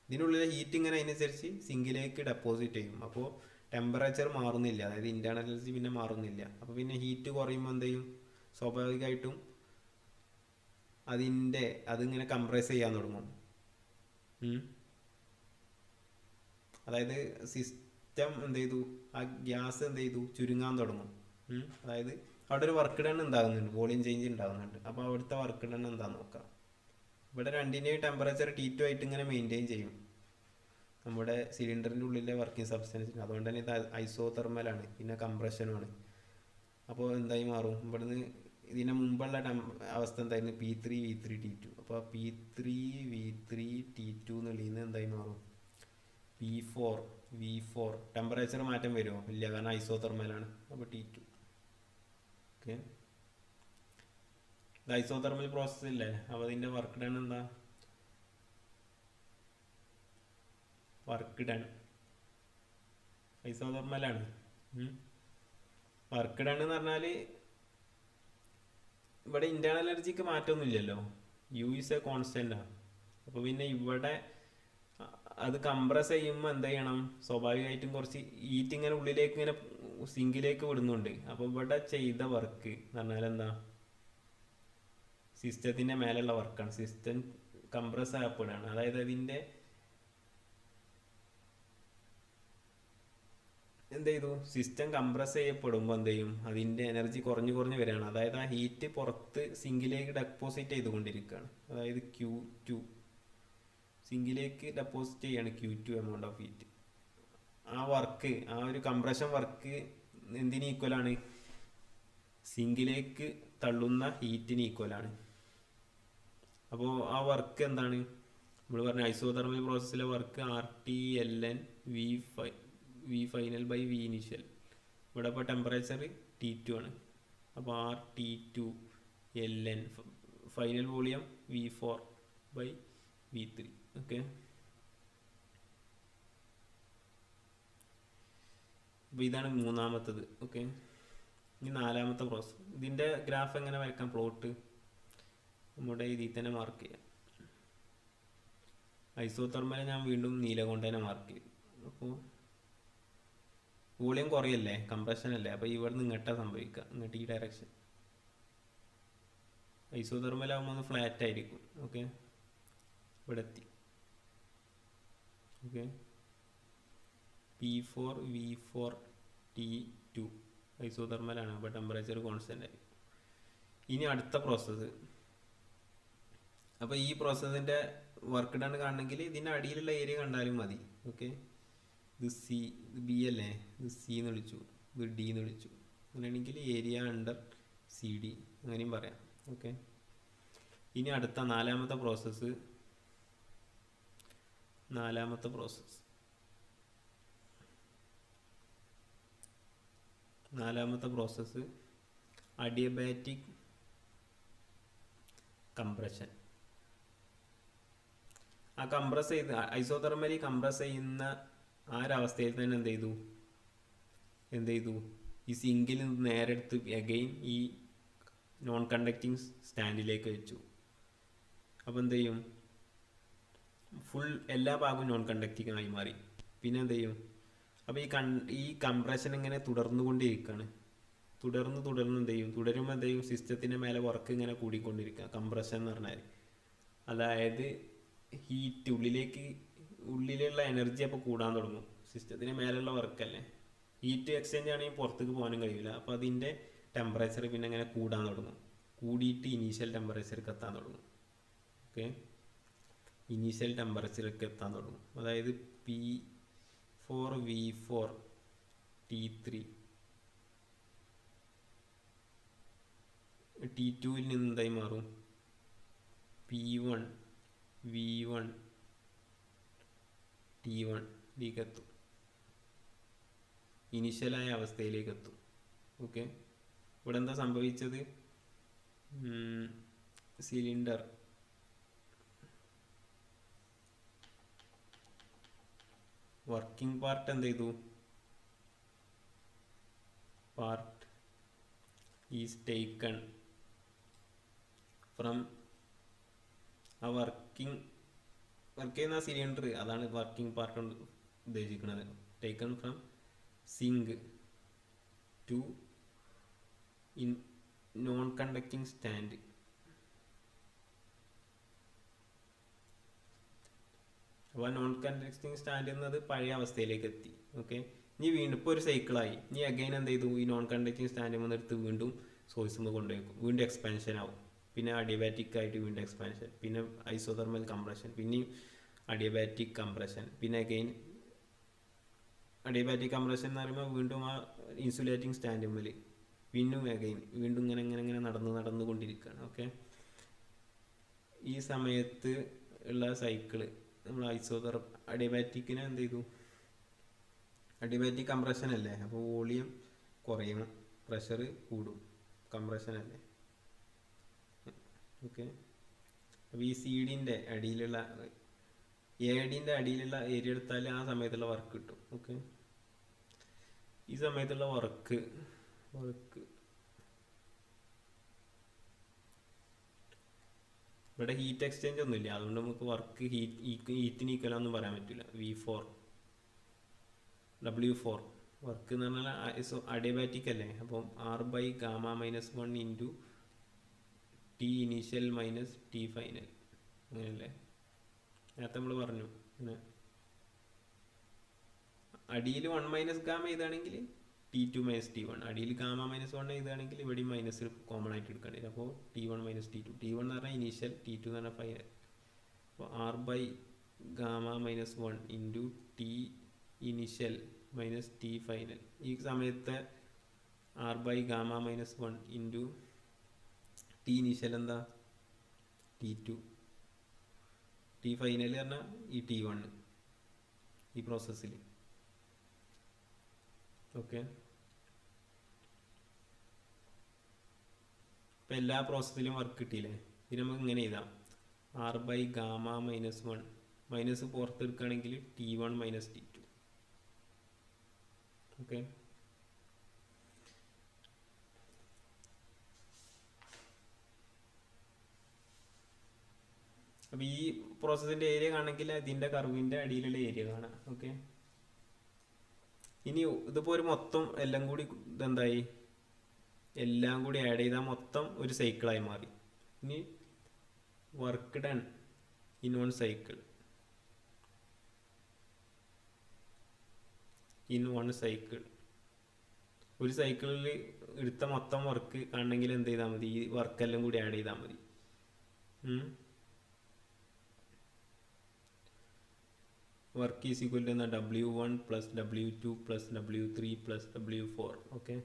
ഇതിനുള്ളിലെ ഹീറ്റ് ഇങ്ങനെ അതിനനുസരിച്ച് സിങ്കിലേക്ക് ഡെപ്പോസിറ്റ് ചെയ്യും. അപ്പോൾ ടെമ്പറേച്ചർ മാറുന്നില്ല, അതായത് ഇൻറ്റേർണൽ എനർജി പിന്നെ മാറുന്നില്ല. അപ്പോൾ പിന്നെ ഹീറ്റ് കുറയുമ്പോൾ എന്ത് ചെയ്യും? സ്വാഭാവികമായിട്ടും അതിങ്ങനെ കംപ്രസ് ചെയ്യാൻ തുടങ്ങും. അതായത് സിസ്റ്റം എന്ത് ചെയ്തു? ആ ഗ്യാസ് എന്ത് ചെയ്തു? ചുരുങ്ങാൻ തുടങ്ങും. അതായത് അവിടെ ഒരു വർക്ക് ഡൺ ഉണ്ടാകുന്നുണ്ട്, വോളിയം ചേഞ്ച് ഉണ്ടാകുന്നുണ്ട്. അപ്പോൾ അവിടുത്തെ വർക്ക് ഡൺ എന്താണെന്ന് നോക്കാം. ഇവിടെ രണ്ടിൻ്റെയും ടെമ്പറേച്ചർ T2 ആയിട്ട് ഇങ്ങനെ മെയിൻറ്റെയിൻ ചെയ്യും നമ്മുടെ സിലിണ്ടറിൻ്റെ ഉള്ളിലെ വർക്കിംഗ് സബ്സ്റ്റൻസിന്. അതുകൊണ്ട് തന്നെ ഇത് ഐസോതെർമലാണ്, പിന്നെ കംപ്രഷനുമാണ്. അപ്പോൾ എന്തായി മാറും? ഇവിടുന്ന് ഇതിന് മുമ്പുള്ള അവസ്ഥ എന്തായിരുന്നു? P3 V3 T2. അപ്പോൾ P3 V3 T2 എന്നുള്ളതിൽ നിന്ന് എന്തായി മാറും? P4 V4. ടെമ്പറേച്ചർ മാറ്റം വരുമോ? ഇല്ല, കാരണം ഐസോതെർമലാണ്. അപ്പോൾ T2. ഓക്കെ, ഇത് ഐസോതെർമൽ പ്രോസസ് ഇല്ലേ? അപ്പോൾ അതിൻ്റെ വർക്ക് ഡൺ എന്താ? വർക്ക് ഡൺ ഐസോതെർമലാണ്. വർക്ക് ഡൺ എന്ന് പറഞ്ഞാൽ ഇവിടെ ഇൻറ്റേർണൽ എനർജിക്ക് മാറ്റമൊന്നുമില്ലല്ലോ, യു ഇസ് എ കോൺസ്റ്റൻ്റാണ്. അപ്പോൾ പിന്നെ ഇവിടെ അത് കംപ്രസ് ചെയ്യുമ്പോൾ എന്ത് ചെയ്യണം? സ്വാഭാവികമായിട്ടും കുറച്ച് ഹീറ്റ് ഇങ്ങനെ ഉള്ളിലേക്ക് ഇങ്ങനെ സിങ്കിലേക്ക് വിടുന്നുണ്ട്. അപ്പോൾ ഇവിടെ ചെയ്ത വർക്ക് എന്ന് പറഞ്ഞാൽ എന്താ? സിസ്റ്റത്തിൻ്റെ മേലുള്ള വർക്കാണ്. സിസ്റ്റം കംപ്രസ് ആക്കപ്പെടുകയാണ്. അതായത് അതിൻ്റെ എന്ത് ചെയ്തു? സിസ്റ്റം കംപ്രസ് ചെയ്യപ്പെടുമ്പോൾ എന്ത് ചെയ്യും? അതിൻ്റെ എനർജി കുറഞ്ഞു വരികയാണ്. അതായത് ആ ഹീറ്റ് പുറത്ത് സിങ്കിലേക്ക് ഡെപ്പോസിറ്റ് ചെയ്തുകൊണ്ടിരിക്കുകയാണ്. അതായത് Q2 സിങ്കിലേക്ക് ഡെപ്പോസിറ്റ് ചെയ്യാണ് Q2 എമൗണ്ട് ഓഫ് ഹീറ്റ്. ആ ഒരു കംപ്രഷൻ വർക്ക് എന്തിന് ഈക്വലാണ്? സിങ്കിലേക്ക് തള്ളുന്ന ഹീറ്റിന് ഈക്വലാണ്. അപ്പോൾ ആ വർക്ക് എന്താണ്? നമ്മൾ പറഞ്ഞ ഐസോതെർമൽ പ്രോസസ്സിലെ work RT/ln V final by V initial. ഇവിടെ ഇപ്പോൾ ടെമ്പറേച്ചർ T2 ആണ്. അപ്പോൾ RT2 ln final volume V4 by V3. Okay, അപ്പോൾ ഇതാണ് മൂന്നാമത്തത്. ഓക്കെ, ഇനി നാലാമത്തെ പ്രോസസ്സ്. ഇതിൻ്റെ ഗ്രാഫ് എങ്ങനെ വരയ്ക്കാം? പ്ലോട്ട് നമ്മുടെ ഇതിൽ തന്നെ മാർക്ക് ചെയ്യാം. ഐസോതെർമൽ ഞാൻ വീണ്ടും നീല കൊണ്ട് തന്നെ മാർക്ക് ചെയ്യും. അപ്പോൾ വോളിയം കുറയല്ലേ, കംപ്രഷൻ അല്ലേ. അപ്പോൾ ഇവിടെ നിന്ന് ഇങ്ങോട്ടാണ് സംഭവിക്കുക, ഇങ്ങോട്ട് ഈ ഡയറക്ഷൻ. ഐസോതെർമൽ ആകുമ്പോൾ ഒന്ന് ഫ്ലാറ്റ് ആയിരിക്കും. ഓക്കെ, ഇവിടെ എത്തി. Okay, P4 V4 T2 ഐസോതെർമലാണ്. അപ്പോൾ ടെമ്പറേച്ചർ കോൺസ്റ്റൻ്റ് ആയി. ഇനി അടുത്ത പ്രോസസ്സ്. അപ്പോൾ ഈ പ്രോസസ്സിൻ്റെ വർക്ക് ഡൺ കാണണമെങ്കിൽ ഇതിൻ്റെ അടിയിലുള്ള ഏരിയ കണ്ടാലും മതി. ഓക്കെ, ഇത് C, ഇത് B അല്ലേ, ഇത് C എന്ന് വിളിച്ചു, ഇത് D എന്ന് വിളിച്ചു. അങ്ങനെയാണെങ്കിൽ ഏരിയ അണ്ടർ CD അങ്ങനെയും പറയാം. ഓക്കെ, ഇനി അടുത്ത നാലാമത്തെ പ്രോസസ്സ് അഡിയബാറ്റിക് കംപ്രഷൻ. ആ കംപ്രസ് ചെയ്ത് ഐസോതെർമലി കംപ്രസ് ചെയ്യുന്ന ആ ഒരവസ്ഥയിൽ തന്നെ എന്ത് ചെയ്തു ഈ സിങ്കിൽ നിന്ന് നേരെ എടുത്ത് അഗെയിൻ ഈ നോൺ കണ്ടക്റ്റിംഗ് സ്റ്റാൻഡിലേക്ക് വെച്ചു. അപ്പോൾ എന്ത് ചെയ്യും, ഫുൾ എല്ലാ ഭാഗവും നോൺ കണ്ടക്റ്റിംഗ് ആയി മാറി. പിന്നെ എന്ത് ചെയ്യും, അപ്പോൾ ഈ കംപ്രഷൻ ഇങ്ങനെ തുടർന്നുകൊണ്ടിരിക്കുകയാണ്. തുടർന്ന് എന്ത് ചെയ്യും, തുടരുമ്പോൾ എന്ത് ചെയ്യും, സിസ്റ്റത്തിൻ്റെ മേലെ വർക്ക് ഇങ്ങനെ കൂടിക്കൊണ്ടിരിക്കുക. കംപ്രഷൻ എന്ന് പറഞ്ഞാൽ അതായത് ഹീറ്റ് ഉള്ളിലുള്ള എനർജി അപ്പോൾ കൂടാൻ തുടങ്ങും. സിസ്റ്റത്തിന് മേലുള്ള വർക്കല്ലേ, ഹീറ്റ് എക്സ്ചേഞ്ച് ആണെങ്കിൽ പുറത്തേക്ക് പോകാനും കഴിയില്ല. അപ്പോൾ അതിൻ്റെ ടെമ്പറേച്ചർ പിന്നെ ഇങ്ങനെ കൂടാൻ തുടങ്ങും. കൂടിയിട്ട് ഇനീഷ്യൽ ടെമ്പറേച്ചർക്ക് എത്താൻ തുടങ്ങും. ഓക്കെ, ഇനീഷ്യൽ ടെമ്പറേച്ചർക്ക് എത്താൻ തുടങ്ങും. അതായത് P4 V4 T3 T2ൽ നിന്ന് എന്തായി മാറും, P1 V1 T1 ലേക്ക് എത്തും, ഇനിഷ്യലായ അവസ്ഥയിലേക്ക് എത്തും. ഓക്കെ, ഇവിടെ എന്താ സംഭവിച്ചത്, സിലിണ്ടർ വർക്കിംഗ് പാർട്ട് എന്ത് ചെയ്തു, പാർട്ട് ഈസ് ടേക്കൺ ഫ്രം ആ വർക്ക് ചെയ്യുന്ന സിലിണ്ടർ, അതാണ് വർക്കിംഗ് പാർട്ട് കൊണ്ട് ഉദ്ദേശിക്കുന്നത്. Taken from sink to in non conducting stand. അപ്പോൾ നോൺ കണ്ടക്റ്റിംഗ് സ്റ്റാൻഡ് എന്നത് പഴയ അവസ്ഥയിലേക്ക് എത്തി. ഓക്കെ, ഇനി വീണ്ടും ഇപ്പോൾ ഒരു സൈക്കിളായി. ഇനി അഗൈൻ എന്ത് ചെയ്തു, ഈ നോൺ കണ്ടക്റ്റിംഗ് സ്റ്റാൻഡിൽ നിന്ന് എടുത്ത് വീണ്ടും സോഴ്സിൽ നിന്ന് കൊണ്ടുപോയി വീണ്ടും എക്സ്പാൻഷൻ ആവും. പിന്നെ അഡിയബാറ്റിക് ആയിട്ട് വീണ്ടും എക്സ്പാൻഷൻ, പിന്നെ ഐസോതെർമൽ കംപ്രഷൻ, പിന്നെയും അഡിയബാറ്റിക് കംപ്രഷൻ, പിന്നെ അഗൈൻ അഡിയബാറ്റിക് കംപ്രഷൻ എന്ന് പറയുമ്പോൾ വീണ്ടും ആ ഇൻസുലേറ്റിംഗ് സ്റ്റാൻഡുമ്മിൽ വീണ്ടും അഗൈൻ വീണ്ടും ഇങ്ങനെ നടന്നുകൊണ്ടിരിക്കുകയാണ്. ഓക്കെ, ഈ സമയത്ത് ഉള്ള സൈക്കിള് നമ്മൾ അഡിയബാറ്റിക്കിനെ എന്ത് ചെയ്തു, അഡിയബാറ്റിക് കംപ്രഷൻ അല്ലേ, അപ്പോൾ വോളിയം കുറയും, പ്രഷർ കൂടും, കംപ്രഷൻ അല്ലേ. ഓക്കെ, അപ്പോൾ ഈ സീഡിൻ്റെ അടിയിലുള്ള എഡിൻ്റെ അടിയിലുള്ള ഏരിയ എടുത്താൽ ആ സമയത്തുള്ള വർക്ക് കിട്ടും. ഓക്കെ, ഈ സമയത്തുള്ള വർക്ക് ഇവിടെ ഹീറ്റ് എക്സ്ചേഞ്ച് ഒന്നുമില്ല, അതുകൊണ്ട് നമുക്ക് വർക്ക് ഹീറ്റിന് ഈക്വലാന്നും പറയാൻ പറ്റില്ല. W4 വർക്ക് എന്ന് പറഞ്ഞാൽ അഡിയബാറ്റിക് അല്ലേ, അപ്പം R/Γ-1 into T initial minus T final, അങ്ങനെയല്ലേ നേരത്തെ നമ്മൾ പറഞ്ഞു. പിന്നെ അടിയിൽ 1 - Γ എഴുതുകയാണെങ്കിൽ T2 - T1, അടിയിൽ Γ-1 എഴുതുകയാണെങ്കിൽ ഇവിടെ മൈനസ് കോമൺ ആയിട്ട് എടുക്കേണ്ടി വരും. അപ്പോൾ T1 - T2, T1 എന്ന് പറഞ്ഞാൽ ഇനീഷ്യൽ, T2 എന്ന് പറഞ്ഞാൽ ഫൈനൽ. അപ്പോൾ R/Γ-1 into T initial minus T final. ഈ സമയത്ത് R/Γ-1 ഇൻറ്റു T ഇനീഷ്യൽ എന്താ, T2, T ഫൈനൽ പറഞ്ഞാൽ ഈ T1 ഈ പ്രോസസ്സിൽ. ഓക്കെ, ഇപ്പം എല്ലാ പ്രോസസ്സിലും വർക്ക് കിട്ടിയില്ലേ. പിന്നെ നമുക്ക് ഇങ്ങനെ എഴുതാം, R/Γ-1 minus പുറത്തെടുക്കുകയാണെങ്കിൽ T1 - T2. Okay, അപ്പോൾ ഈ പ്രോസസ്സിൻ്റെ ഏരിയ കാണെങ്കിൽ ഇതിൻ്റെ കർവിൻ്റെ അടിയിലുള്ള ഏരിയ കാണാം. ഓക്കെ, ഇനി ഇതിപ്പോൾ ഒരു മൊത്തം എല്ലാം കൂടി ഇതെന്തായി, എല്ലാം കൂടി ആഡ് ചെയ്താൽ മൊത്തം ഒരു സൈക്കിളായി മാറി. ഇനി work done in one cycle, ഒരു സൈക്കിളിൽ എടുത്ത മൊത്തം വർക്ക് കാണണമെങ്കിൽ എന്ത് ചെയ്താൽ മതി, ഈ വർക്കെല്ലാം കൂടി ആഡ് ചെയ്താൽ മതി. Work is equal to W1 + W2 + W3 + W4. Okay,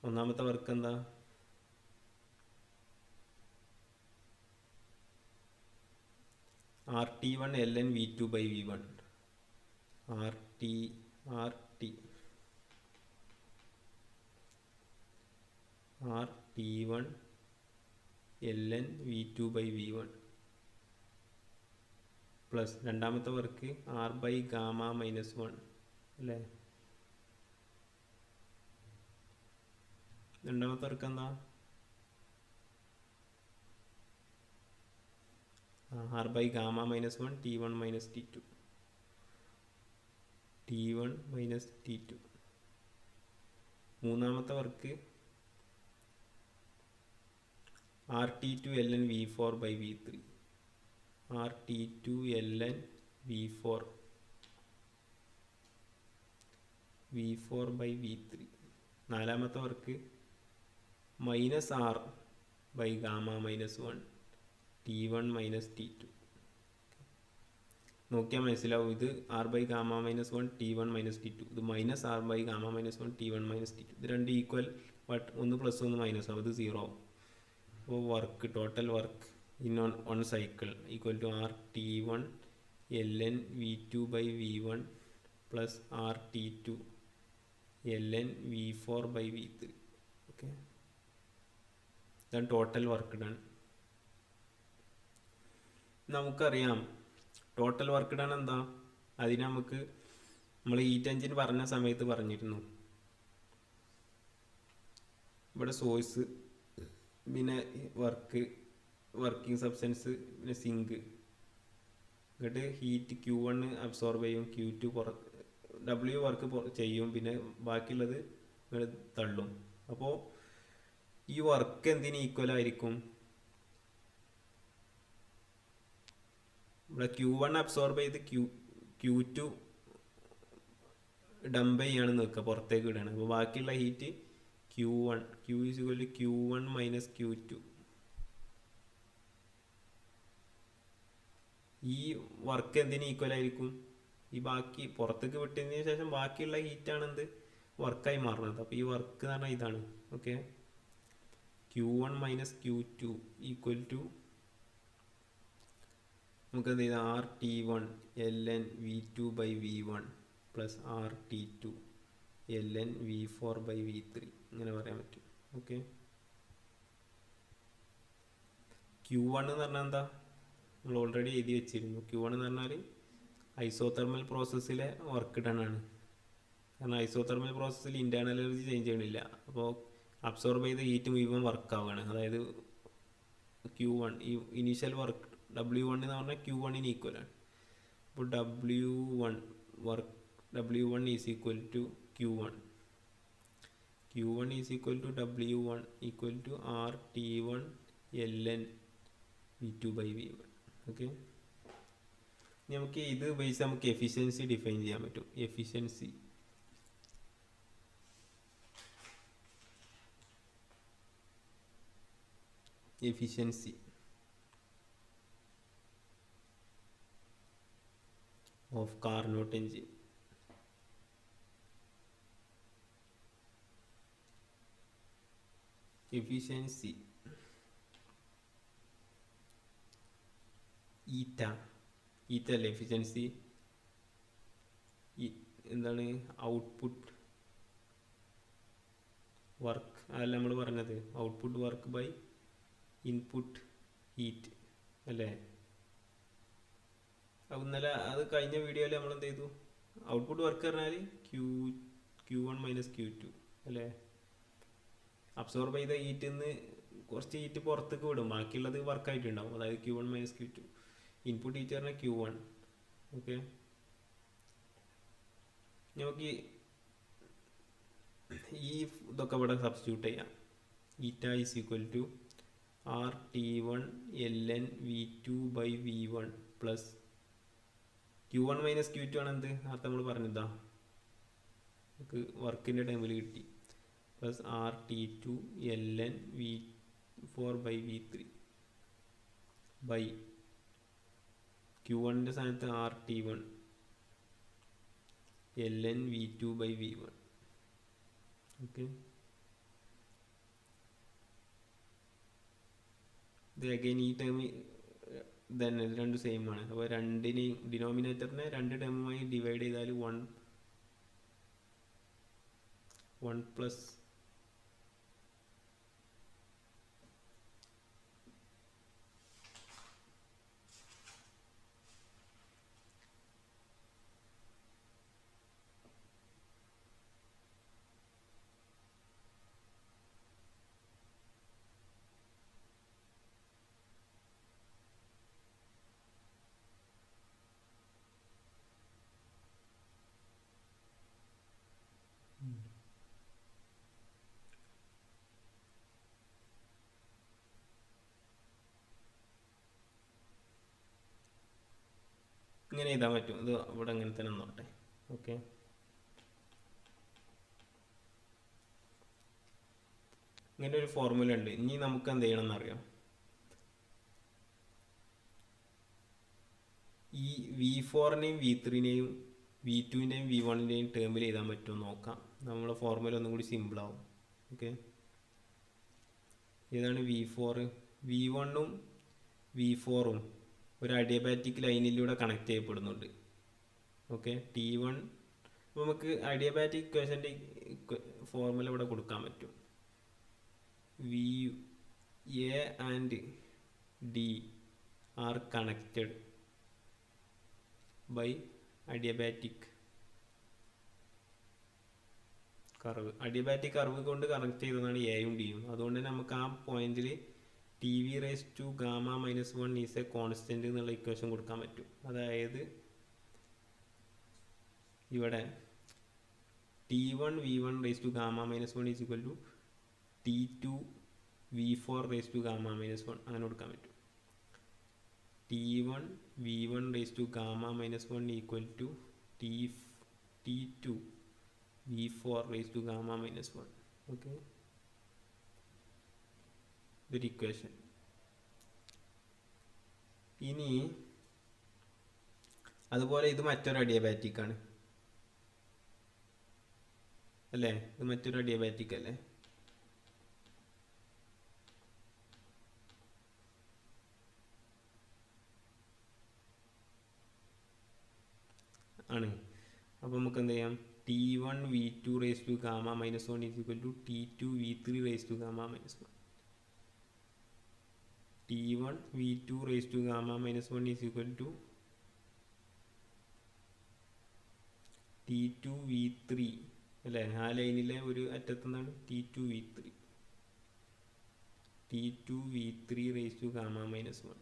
ഒന്നാമത്തെ വർക്ക് എന്താ, RT1 ln V2/V1, RT1 ln V2/V1. Plus രണ്ടാമത്തെ work R by gamma minus 1 അല്ലേ. രണ്ടാമത്തെ വർക്ക് എന്താ? R by gamma minus 1 T1 minus T2 T1 minus T2. മൂന്നാമത്തെ work R T two L N V 4 by V3 R T two L N V4 by V3. നാലാമത്തെ work minus R by gamma minus 1 T1 minus T2. നോക്കിയാൽ മനസ്സിലാവും, ഇത് R by gamma minus 1 T1 minus T2, ഇത് minus R by gamma minus 1 T1 minus T2. ഇത് രണ്ട് equal, but ഒന്ന് plus ഒന്ന് minus ആവും, ഇത് 0 ആവും. അപ്പോൾ work, total work in one cycle equal to R T1 L N V2 by V1 plus R T2 L N V4 by V3. Okay, ഇതാണ് total work done. നമുക്കറിയാം total work done എന്താ, അതിന് നമുക്ക് നമ്മൾ ഹീറ്റ് എഞ്ചിൻ പറഞ്ഞ സമയത്ത് പറഞ്ഞിരുന്നു. ഇവിടെ സോഴ്സ്, പിന്നെ വർക്കിംഗ് സബ്സ്റ്റൻസ്, പിന്നെ സിങ്ക്, എന്നിട്ട് ഹീറ്റ് Q1 അബ്സോർബ് ചെയ്യും, Q2 W വർക്ക് ചെയ്യും, പിന്നെ ബാക്കിയുള്ളത് തള്ളും. അപ്പോൾ ഈ വർക്ക് എന്തിന് ഈക്വൽ ആയിരിക്കും? ഇവിടെ Q1 അബ്സോർബ് ചെയ്ത് Q2 ഡംപ് ചെയ്യാണെന്ന് വെക്കുക, പുറത്തേക്ക് ഇടുകയാണ്. അപ്പോൾ ബാക്കിയുള്ള heat Q1, Q is equal to Q1 minus Q2. ഈ വർക്ക് എന്തിന് ഈക്വൽ ആയിരിക്കും? ഈ ബാക്കി പുറത്തേക്ക് വിട്ടതിന് ശേഷം ബാക്കിയുള്ള ഹീറ്റാണ് എന്ത് വർക്കായി മാറുന്നത്. അപ്പോൾ ഈ വർക്ക് എന്ന് പറഞ്ഞാൽ ഇതാണ്. Okay, Q1 minus Q2 equal to നമുക്ക് എന്ത് ചെയ്താൽ R T1 L N V2 by V1 plus R T2 L N V4 by V3 ഇങ്ങനെ പറയാൻ പറ്റും. ഓക്കെ, Q1 എന്ന് പറഞ്ഞാൽ എന്താ, നമ്മൾ ഓൾറെഡി എഴുതി വെച്ചിരുന്നു. Q1 എന്ന് പറഞ്ഞാൽ ഐസോതെർമൽ പ്രോസസ്സിലെ വർക്ക് ഡൺ ആണ്. കാരണം ഐസോതെർമൽ പ്രോസസ്സിൽ ഇൻറ്റേർണൽ എനർജി ചേഞ്ച് ചെയ്യണില്ല, അപ്പോൾ അബ്സോർബ് ചെയ്ത ഹീറ്റ് മുഴുവൻ വർക്ക് ആവുകയാണ്. അതായത് Q1 ഈ ഇനീഷ്യൽ വർക്ക് W1 എന്ന് പറഞ്ഞാൽ Q1 ഈക്വലാണ്. അപ്പോൾ W1 is equal to Q1 is equal to W1 equal to R T1 L N V2 by V1. Okay, നമുക്ക് ഇത് ഉപയോഗിച്ച് നമുക്ക് എഫിഷ്യൻസി ഡിഫൈൻ ചെയ്യാൻ പറ്റും. Efficiency of Carnot engine. Efficiency eta efficiency എന്താണ്? ഔട്ട്പുട്ട് വർക്ക്, അതല്ല നമ്മൾ പറഞ്ഞത്, output work by input heat അല്ലേ. ഇന്നലെ അത് കഴിഞ്ഞ വീഡിയോയിൽ നമ്മൾ എന്ത് ചെയ്തു? ഔട്ട്പുട്ട് വർക്ക് പറഞ്ഞാൽ Q1 മൈനസ് Q2 അല്ലേ. അബ്സോർബ് ചെയ്ത ഹീറ്റിൽ നിന്ന് കുറച്ച് ഹീറ്റ് പുറത്തേക്ക് വിടും, ബാക്കിയുള്ളത് വർക്കായിട്ടുണ്ടാവും, അതായത് Q1 minus Q2. Input heat പറഞ്ഞാൽ Q1. ഓക്കെ, നമുക്ക് ഈ ഇതൊക്കെ ഇവിടെ സബ്സ്റ്റിറ്റ്യൂട്ട് ചെയ്യാം. Eta is equal to R T1 L N V2 by V1 plus Q1 minus Q2 ആണ് എന്ത് നേരത്തെ നമ്മൾ പറഞ്ഞതാ, നമുക്ക് വർക്കിൻ്റെ ടൈമിൽ കിട്ടി, plus R T2 L N V4 by V3 by Q1ൻ്റെ സ്ഥാനത്ത് R T1 L N V2 by V1. Okay, ഇത് അഗൈൻ ഈ ടേം തന്നെ രണ്ട് സെയിം ആണ്. അപ്പോൾ രണ്ടിനെയും ഡിനോമിനേറ്ററിനെ രണ്ട് ടേമുമായി ഡിവൈഡ് ചെയ്താൽ 1 പ്ലസ് ഇങ്ങനെ എഴുതാൻ പറ്റും. ഇത് ഇവിടെ അങ്ങനെ തന്നെ നോട്ടെ. ഓക്കെ, ഇങ്ങനെ ഒരു ഫോർമുല ഉണ്ട്. ഇനി നമുക്ക് എന്ത് ചെയ്യണം എന്നറിയാം. ഈ V4-നെയും V3-നെയും V2-ൻ്റെയും V1-ൻ്റെയും ടേമിൽ എഴുതാൻ പറ്റുമോ നോക്കാം. നമ്മളെ ഫോർമുല ഒന്നും കൂടി സിമ്പിളാവും. ഓക്കെ, ഇതാണ് V4. V1-ഉം V4-ഉം ഒരു അഡിയബാറ്റിക് ലൈനിലൂടെ കണക്ട് ചെയ്യപ്പെടുന്നുണ്ട്. Okay, T1. അപ്പോൾ നമുക്ക് അഡിയബാറ്റിക് ഇക്വേഷൻ്റെ ഫോർമുല ഇവിടെ കൊടുക്കാൻ പറ്റും. A and D are connected by adiabatic curve. Adiabatic curve കൊണ്ട് കണക്ട് ചെയ്തതാണ് എയും ഡിയും. അതുകൊണ്ട് തന്നെ നമുക്ക് ആ പോയിന്റിൽ TV⁻Γ-1 ഈസ് എ കോൺസ്റ്റന്റ് എന്നുള്ള ഇക്വേഷൻ കൊടുക്കാൻ പറ്റും. അതായത് ഇവിടെ T1V1Γ-1 is equal to T2V4Γ-1 അങ്ങനെ കൊടുക്കാൻ പറ്റും. T1V1Γ-1 equal to T2V4Γ-1. Okay, ഇതൊരു ഇക്വേഷൻ. ഇനി അതുപോലെ ഇത് മറ്റൊരു അഡിയബാറ്റിക് ആണ് അല്ലേ? ഇത് മറ്റൊരു അഡിയബാറ്റിക് അല്ലേ? ആണ്. അപ്പോൾ നമുക്ക് എന്ത് ചെയ്യാം? T1V2Γ-1 is equal to T2V3Γ-1. T1V2Γ-1 is equal to T2V3 അല്ലേ? ആ ലൈനിലെ ഒരു അറ്റത്തുനിന്നാണ് T2V3Γ-1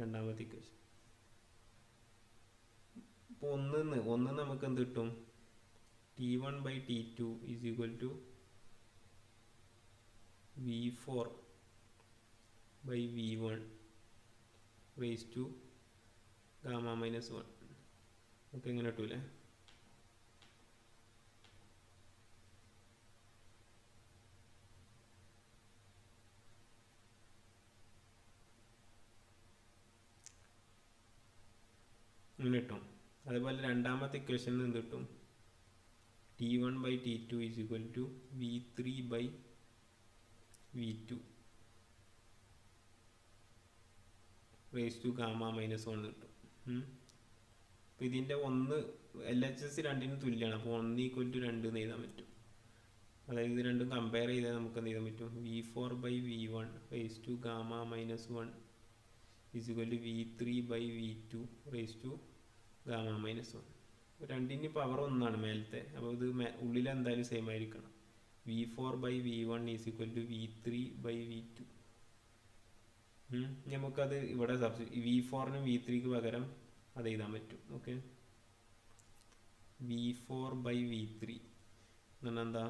രണ്ടാമത്തെ ഇക്വേഷൻ. അപ്പോൾ ഒന്ന് നമുക്ക് എന്ത് കിട്ടും? T1/T2 is equal to V4/V1 raise to Γ-1. Okay എങ്ങനെ കിട്ടൂലേ? ഇങ്ങനെ കിട്ടും. അതുപോലെ രണ്ടാമത്തെ ഇക്വേഷനിൽ എന്ത് കിട്ടും? T1/T2 is equal to V3/V2 raise to Γ-1 കിട്ടും. അപ്പോൾ ഇതിൻ്റെ ഒന്ന് LHS രണ്ടിനും തുല്യമാണ്. അപ്പോൾ 1 ഈക്വൽ ടു 2 എന്ന് എഴുതാൻ പറ്റും. അതായത് ഇത് രണ്ടും കമ്പയർ ചെയ്താൽ നമുക്ക് എന്ത് ചെയ്യാൻ പറ്റും? V4/V1 raise to Γ-1 is equal to V3/V2 raise to Γ-1. രണ്ടിൻ്റെ പവർ ഒന്നാണ് മേലത്തെ. അപ്പോൾ ഇത് ഉള്ളിൽ എന്തായാലും സെയിം ആയിരിക്കണം. V4/V1 is equal to V3/V2. നമുക്കത് ഇവിടെ V4-നും V3-ക്ക് പകരം അത് എഴുതാൻ പറ്റും. ഓക്കെ, V4/V3 എന്ന് പറഞ്ഞാൽ എന്താ?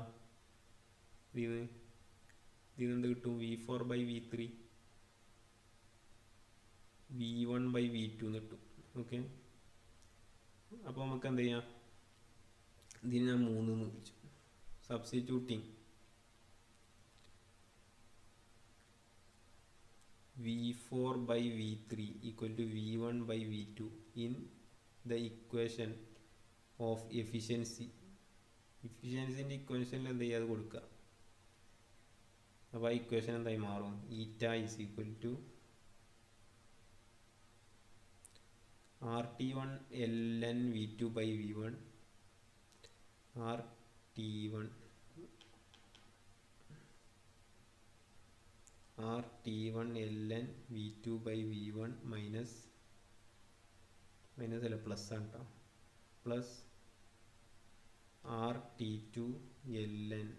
ഇതിനെന്ത് കിട്ടും? V4/V3 V1/V2 എന്ന് കിട്ടും. ഓക്കെ, അപ്പോൾ നമുക്ക് എന്ത് ചെയ്യാം? ഇതിന് ഞാൻ 3 എന്ന് വിളിച്ചു. Substituting V4/V3 equal to V1/V2 in the equation of efficiency. എഫിഷ്യൻസിൻ്റെ ഇക്വേഷനിൽ എന്ത് ചെയ്യുക? അത് കൊടുക്കുക. അപ്പോൾ ആ ഇക്വേഷൻ എന്തായി മാറും? Eta is equal to RT1 ln V2/V1 RT1 ln V2/V1 minus അല്ല പ്ലസ് ആണ് കേട്ടോ, പ്ലസ് RT2 ln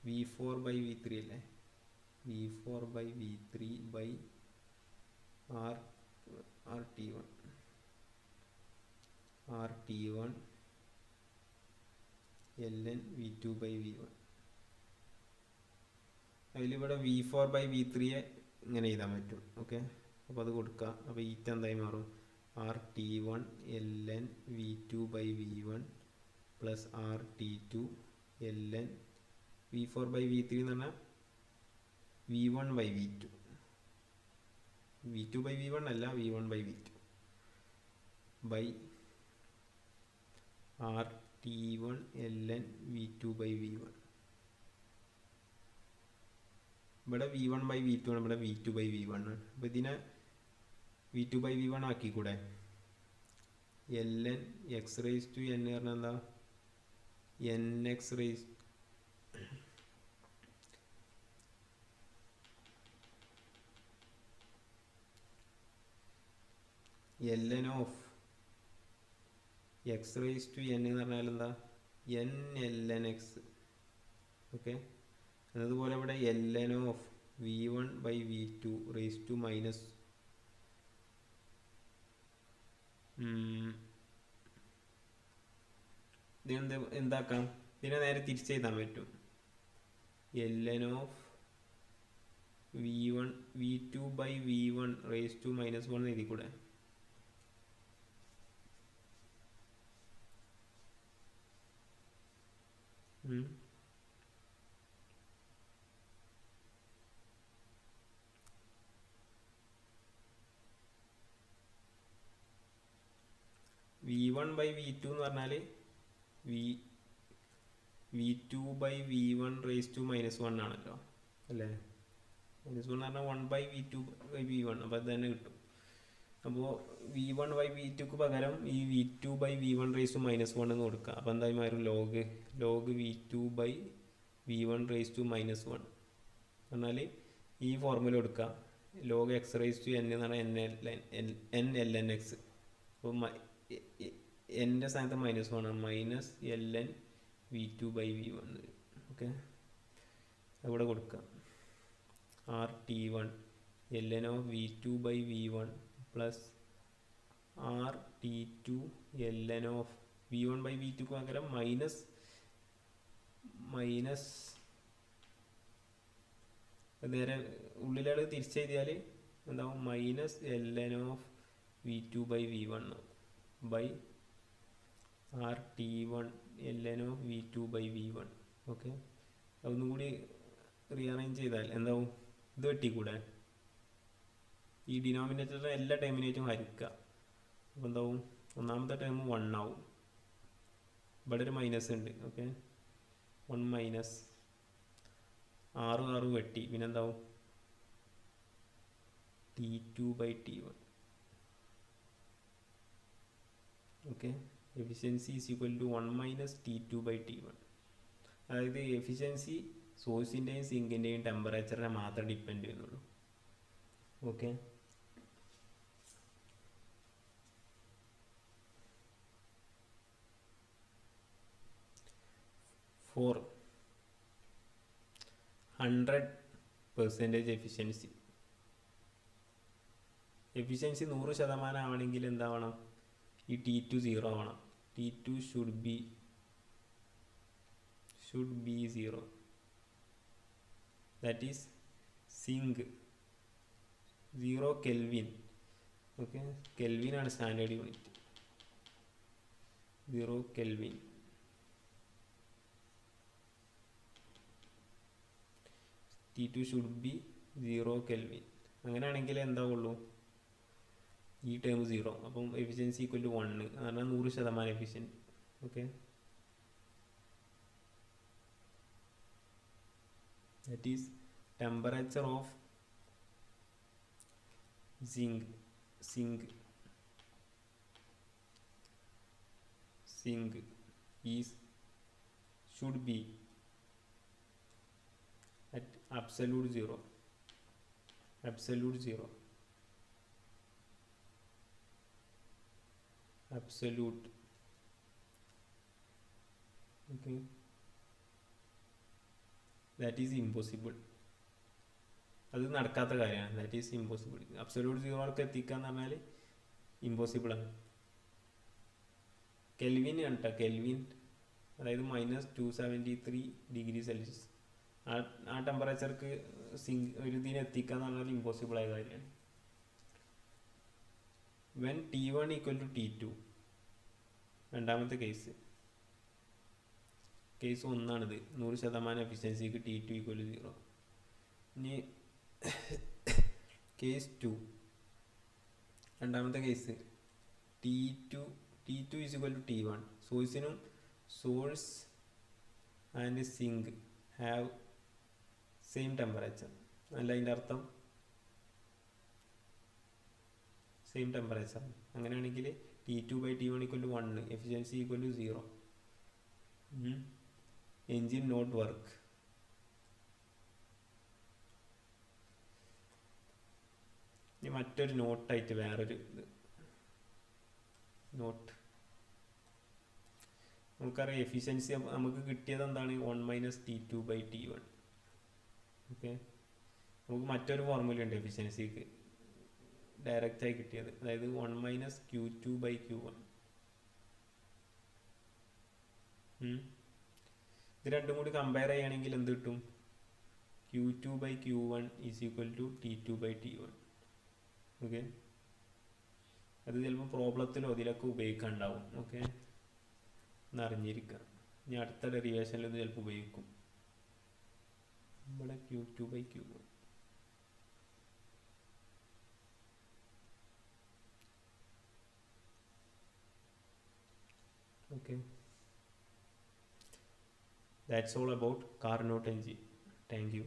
V4/V3 അല്ലേ? V4/V3 by RT1 ln V2/V1. അതിലിവിടെ V4/V3 ഇങ്ങനെ എഴുതാൻ പറ്റും. ഓക്കെ, അപ്പോൾ അത് കൊടുക്കുക. അപ്പോൾ ഈറ്റ എന്തായി മാറും? R T one L N V two by V one plus R T two L N V four by V three എന്ന് പറഞ്ഞാൽ V one by V two, V two by V one അല്ല, V one by V two by R T one L N V two by V one. ഇവിടെ V one by V two ആണ്, ഇവിടെ V two by V one ആണ്. അപ്പോൾ ഇതിനെ V two by V one ആക്കിക്കൂടെ? L N X raise to N പറഞ്ഞാൽ എന്താ? N X raise L N of X raise to N എന്ന് പറഞ്ഞാൽ എന്താ? N L N X. Okay, അതുപോലെ ഇവിടെ L N of V one by V two raise to minus ഇതിനെന്ത് എന്താക്കാം? ഇതിനെ നേരെ തിരിച്ചെഴുതാൻ പറ്റും. L N of V one V two by V one raise to minus one എഴുതി കൂടെ? V one by V two എന്ന് പറഞ്ഞാൽ V two by V one raise to minus one ആണല്ലോ അല്ലേ? മൈനസ് വൺ പറഞ്ഞാൽ one by V two by V one, അപ്പോൾ അത് തന്നെ കിട്ടും. അപ്പോൾ വി വൺ ബൈ വി ടുക്ക് പകരം ഈ V two by V one raise to minus one എന്ന് കൊടുക്കുക. അപ്പോൾ എന്തായാലും മാറും? Log V two by V one raise to minus one പറഞ്ഞാൽ ഈ ഫോർമുല കൊടുക്കുക. Log x raise to N എന്ന് പറഞ്ഞാൽ എൻ എൽ എൻ എക്സ്. അപ്പോൾ എൻ്റെ സ്ഥാനത്ത് മൈനസ് വൺ ആണ്, minus l N V two by V one. Okay, അവിടെ കൊടുക്കുക. R T one L N of V two by V one plus R T two L N of V one by V ടുക്ക് പകരം minus നേരെ ഉള്ളിലാണ് തിരിച്ചെഴുതിയാൽ എന്താവും? Minus l N of V two by V one by R T one L N of V two by V one. Okay, അതൊന്നും കൂടി rearrange ചെയ്താൽ എന്താവും? ഇത് വെട്ടിക്കൂടെ? ഈ ഡിനോമിനേറ്ററിൻ്റെ എല്ലാ ടൈമിനേറ്റും ഹരിക്കുക. അപ്പോൾ എന്താവും? ഒന്നാമത്തെ ടൈം 1 ആവും. ഇവിടെ ഒരു മൈനസ് ഉണ്ട്. ഓക്കെ, 1 മൈനസ് 6 വെട്ടി, പിന്നെ എന്താവും? T2 by T1. Okay, efficiency is equal to 1 minus T2 by T1. അതായത് എഫിഷ്യൻസി സോഴ്സിൻ്റെയും സിങ്കിൻ്റെയും ടെമ്പറേച്ചറിനെ മാത്രമേ ഡിപ്പെൻഡ് ചെയ്യുന്നുള്ളൂ. ഓക്കെ, ഫോർ 100% എഫിഷ്യൻസി 100% ആവണമെങ്കിൽ എന്താവണം? ഈ T2 0 ആവണം. T2 should be 0. that is sink 0 Kelvin. Okay, kelvin ആണ് standard unit. 0 Kelvin. T2 should be 0 Kelvin. അങ്ങനെയാണെങ്കിൽ എന്താവുള്ളൂ? ഈ term 0. അപ്പം എഫിഷ്യൻസി ഈക്വൽ ടു 1 എന്ന് പറഞ്ഞാൽ 100% efficient. Okay, that is temperature of sink is should be at absolute zero. Okay, that is impossible. അത് നടക്കാത്ത കാര്യമാണ്. That is impossible. Absolute സീറോക്ക് എത്തിക്കുക എന്ന് പറഞ്ഞാൽ ഇമ്പോസിബിളാണ്. കെൽവിൻ കണ്ട കെൽവിൻ, അതായത് -273 ഡിഗ്രി സെൽഷ്യസ്. ആ ടെമ്പറേച്ചർക്ക് ഒരു ഇതിനെ എത്തിക്കുക എന്ന് പറഞ്ഞാൽ ഇമ്പോസിബിളായ കാര്യമാണ്. When T1 equal to T2, രണ്ടാമത്തെ കേസ് 1ആണിത്. 100% എഫിഷ്യൻസിക്ക് T2 ഈക്വൽ ടു 0. ഇനി കേസ് 2, രണ്ടാമത്തെ case T2 is equal to T1. Source and sink have same temperature. അല്ല, അതിൻ്റെ അർത്ഥം സെയിം ടെമ്പറേച്ചർ. അങ്ങനെയാണെങ്കിൽ T2/T1 equal to 1, efficiency equal to 0. Engine not work. ഇനി മറ്റൊരു നോട്ടായിട്ട് വേറൊരു നോട്ട്. നമുക്കറിയാം എഫിഷ്യൻസി നമുക്ക് കിട്ടിയത് എന്താണ്? 1 - T2/T1. ഓക്കെ, നമുക്ക് മറ്റൊരു ഫോർമുല ഉണ്ട് എഫിഷ്യൻസിക്ക് ഡയറക്റ്റായി കിട്ടിയത്, അതായത് 1 - Q2/Q1. ഇത് രണ്ടും കൂടി കമ്പയർ ചെയ്യുകയാണെങ്കിൽ എന്ത് കിട്ടും? Q2/Q1 is equal to T2/T1. Okay, അത് ചിലപ്പോൾ പ്രോബ്ലത്തിലോ ഇതിലൊക്കെ ഉപയോഗിക്കാനുണ്ടാവും. ഓക്കെ, എന്നറിഞ്ഞിരിക്കുക. ഇനി അടുത്ത ഡെറിവേഷനിൽ ഇത് ചിലപ്പോൾ ഉപയോഗിക്കും. നമ്മുടെ Q2/Q1. Okay, that's all about Carnot engine. Thank you.